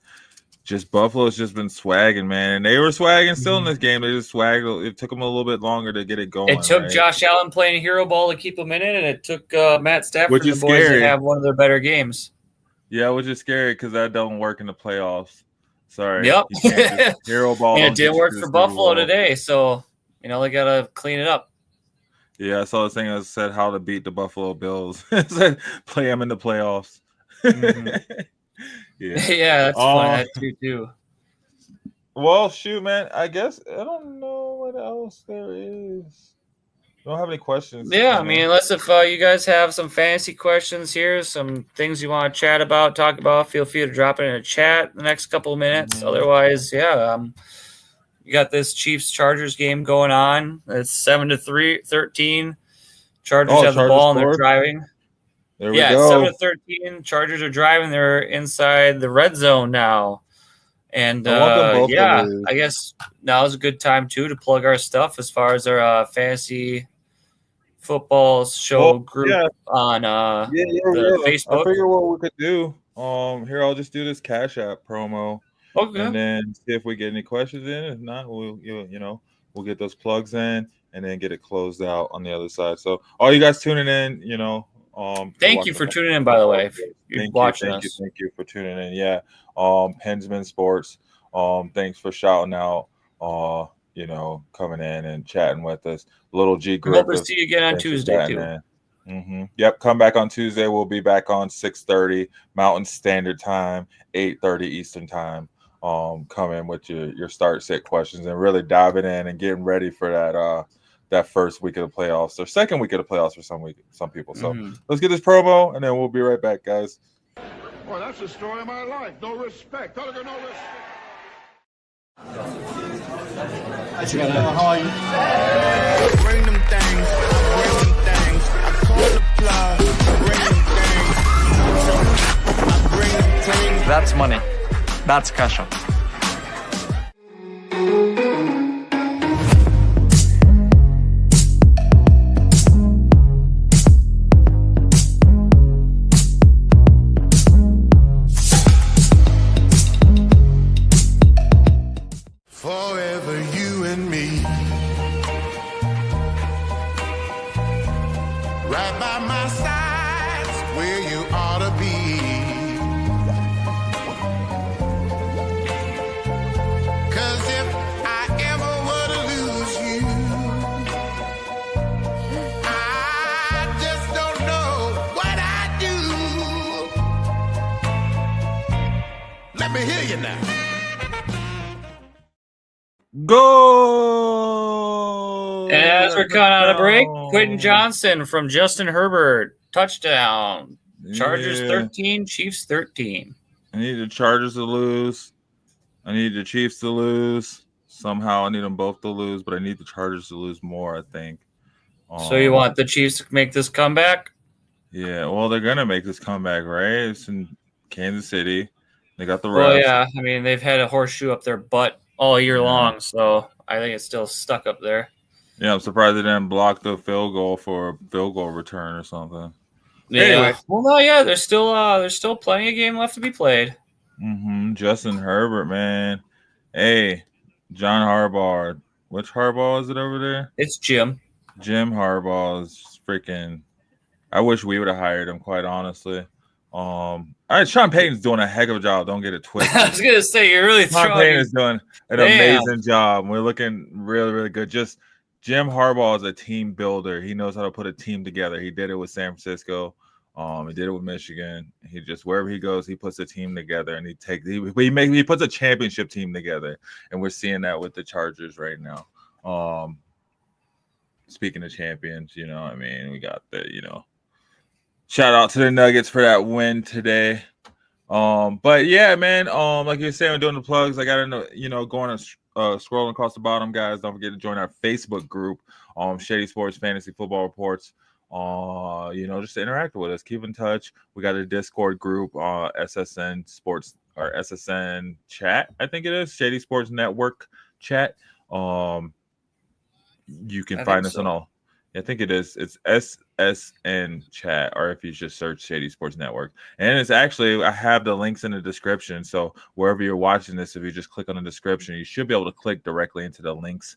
just Buffalo's just been swagging, man. And they were swagging still in this game. They just swagged. It took them a little bit longer to get it going. It took Josh Allen playing hero ball to keep them in it, and it took Matt Stafford and the boys to have one of their better games. Yeah, which is scary because that don't work in the playoffs. Sorry. Yep. Hero ball. And it didn't work for Buffalo today, so they got to clean it up. Yeah, I saw this thing that said how to beat the Buffalo Bills. It said play them in the playoffs. Yeah, that's funny. That too. Well, shoot, man. I guess I don't know what else there is. Don't have any questions. Yeah, I mean, unless if you guys have some fantasy questions here, some things you want to chat about, talk about, feel free to drop it in a chat the next couple of minutes. Otherwise, you got this Chiefs-Chargers game going on. It's 7-13. Chargers have the ball and they're driving. There we go. 7-13. Chargers are driving. They're inside the red zone now. And I guess now is a good time too to plug our stuff as far as our fantasy football show group on the Facebook. I figure what we could do. Here I'll just do this Cash App promo. Okay. And then see if we get any questions in. If not, we'll we'll get those plugs in and then get it closed out on the other side. So all you guys tuning in, thank you for tuning in, by the way. If you're watching us. Thank you for tuning in. Yeah. Pensman Sports. Thanks for shouting out, coming in and chatting with us. Little G Griffith. Hope to see you again on Tuesday too. Yep, come back on Tuesday. We'll be back on 6:30 Mountain Standard Time, 8:30 Eastern Time. Come in with your start set questions and really diving in and getting ready for that first week of the playoffs or second week of the playoffs for some people. So let's get this promo and then we'll be right back, guys. Well, that's the story of my life. No respect. No respect. How are you? Bring them things, bring them things. I call the plug, bring them things. I bring them things. That's money. That's cash out. Forever you and me, right by my side's where you ought to be. 'Cause if I ever were to lose you, I just don't know what I'd do. Let me hear you now. Go! And as we're coming out of break, Quentin Johnson from Justin Herbert, touchdown. Chargers 13, Chiefs 13. I need the Chargers to lose. I need the Chiefs to lose. Somehow I need them both to lose, but I need the Chargers to lose more, I think. So you want the Chiefs to make this comeback? Yeah, well, they're going to make this comeback, right? It's in Kansas City. They got the refs. Well, yeah. I mean, they've had a horseshoe up their butt all year long, so I think it's still stuck up there. Yeah, I'm surprised they didn't block the field goal for a field goal return or something. Yeah. Anyway. Well, no, yeah, there's still plenty of game left to be played. Justin Herbert, man. Hey, John Harbaugh. Which Harbaugh is it over there? It's Jim. Jim Harbaugh is freaking. I wish we would have hired him, quite honestly. All right, Sean Payton's doing a heck of a job. Don't get it twisted. I was gonna say you're really Sean Payton is doing an amazing job. We're looking really, really good. Just Jim Harbaugh is a team builder. He knows how to put a team together. He did it with San Francisco. He did it with Michigan. He just wherever he goes, he puts a team together, and he puts a championship team together. And we're seeing that with the Chargers right now. Speaking of champions, we got the shout out to the Nuggets for that win today. But yeah, man. Like you were saying, we're doing the plugs. I gotta know, going and scrolling across the bottom, guys. Don't forget to join our Facebook group, Shady Sports Fantasy Football Reports. Just to interact with us, keep in touch. We got a Discord group, SSN Sports or SSN Chat, I think it is, Shady Sports Network Chat. You can find us on all. I think it is. It's SSN Chat, or if you just search Shady Sports Network. And it's actually, I have the links in the description. So wherever you're watching this, if you just click on the description, you should be able to click directly into the links.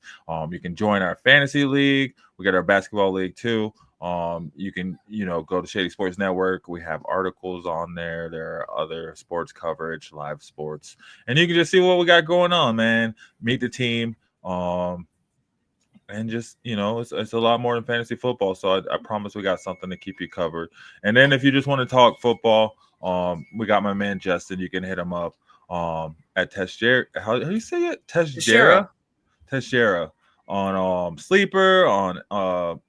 You can join our fantasy league. We got our basketball league too. You can, go to Shady Sports Network. We have articles on there. There are other sports coverage, live sports, and you can just see what we got going on, man. Meet the team. And just, it's a lot more than fantasy football. So I promise we got something to keep you covered. And then if you just want to talk football, we got my man Justin. You can hit him up at Teixeira. How do you say it? Teixeira on Sleeper, on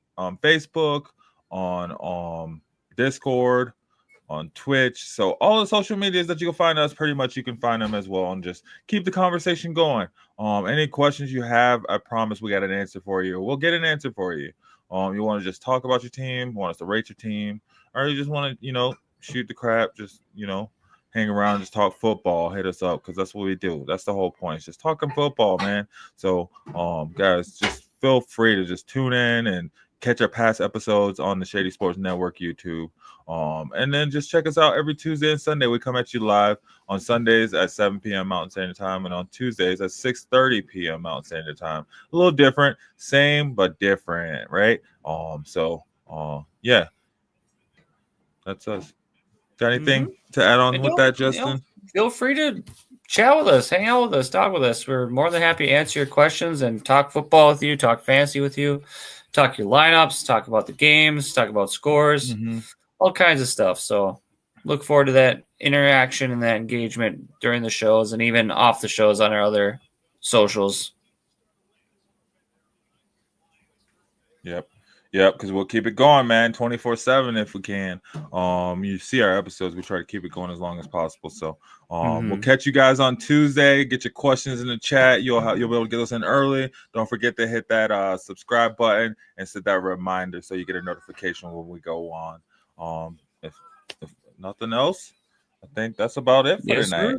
Facebook, on Discord, on Twitch. So all the social medias that you can find us, pretty much you can find them as well, and just keep the conversation going. Any questions you have, I promise we got an answer for you. We'll get an answer for you. You want to just talk about your team, want us to rate your team, or you just want to, shoot the crap, just, hang around, just talk football, hit us up, because that's what we do. That's the whole point. It's just talking football, man. So, guys, just feel free to just tune in and catch our past episodes on the Shady Sports Network YouTube. And then just check us out every Tuesday and Sunday. We come at you live on Sundays at 7 p.m. Mountain Standard Time and on Tuesdays at 6:30 p.m. Mountain Standard Time. A little different, same but different, right? Yeah, that's us. Got anything to add on with that, Justin? Feel free to chat with us, hang out with us, talk with us. We're more than happy to answer your questions and talk football with you, talk fantasy with you, talk your lineups, talk about the games, talk about scores, all kinds of stuff. So look forward to that interaction and that engagement during the shows and even off the shows on our other socials. Yep, because we'll keep it going, man, 24/7 if we can. You see our episodes, we try to keep it going as long as possible. So we'll catch you guys on Tuesday. Get your questions in the chat. You'll be able to get us in early. Don't forget to hit that subscribe button and set that reminder so you get a notification when we go on. If nothing else, I think that's about it for tonight.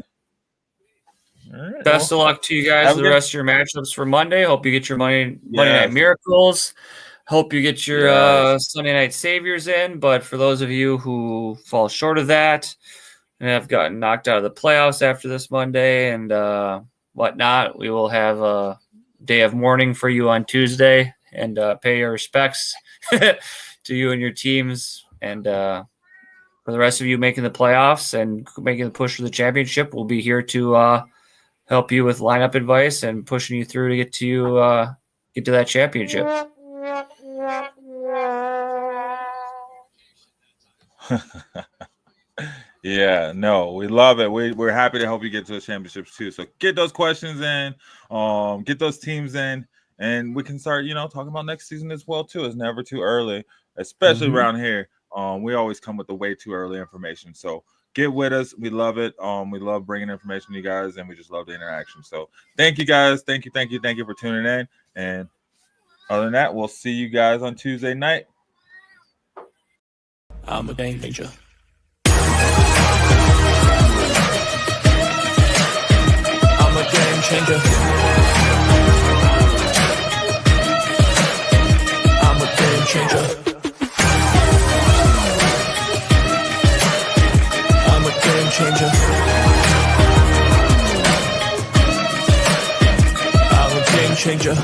All right, best of luck to you guys for the rest of your matchups for Monday. Hope you get your Monday Night Miracles. Hope you get your Sunday Night Saviors in. But for those of you who fall short of that and have gotten knocked out of the playoffs after this Monday and whatnot, we will have a day of mourning for you on Tuesday and pay your respects to you and your teams. And for the rest of you making the playoffs and making the push for the championship, we'll be here to help you with lineup advice and pushing you through to get to that championship. Yeah, no, we love it. We're happy to help you get to the championships too. So get those questions in, get those teams in, and we can start, talking about next season as well too. It's never too early, especially around here. We always come with the way too early information. So get with us. We love it. We love bringing information to you guys, and we just love the interaction. So thank you guys. Thank you for tuning in. And other than that, we'll see you guys on Tuesday night. I'm a game changer. I'm a game changer. I'm a game changer. I'm a game changer. I'm a game changer.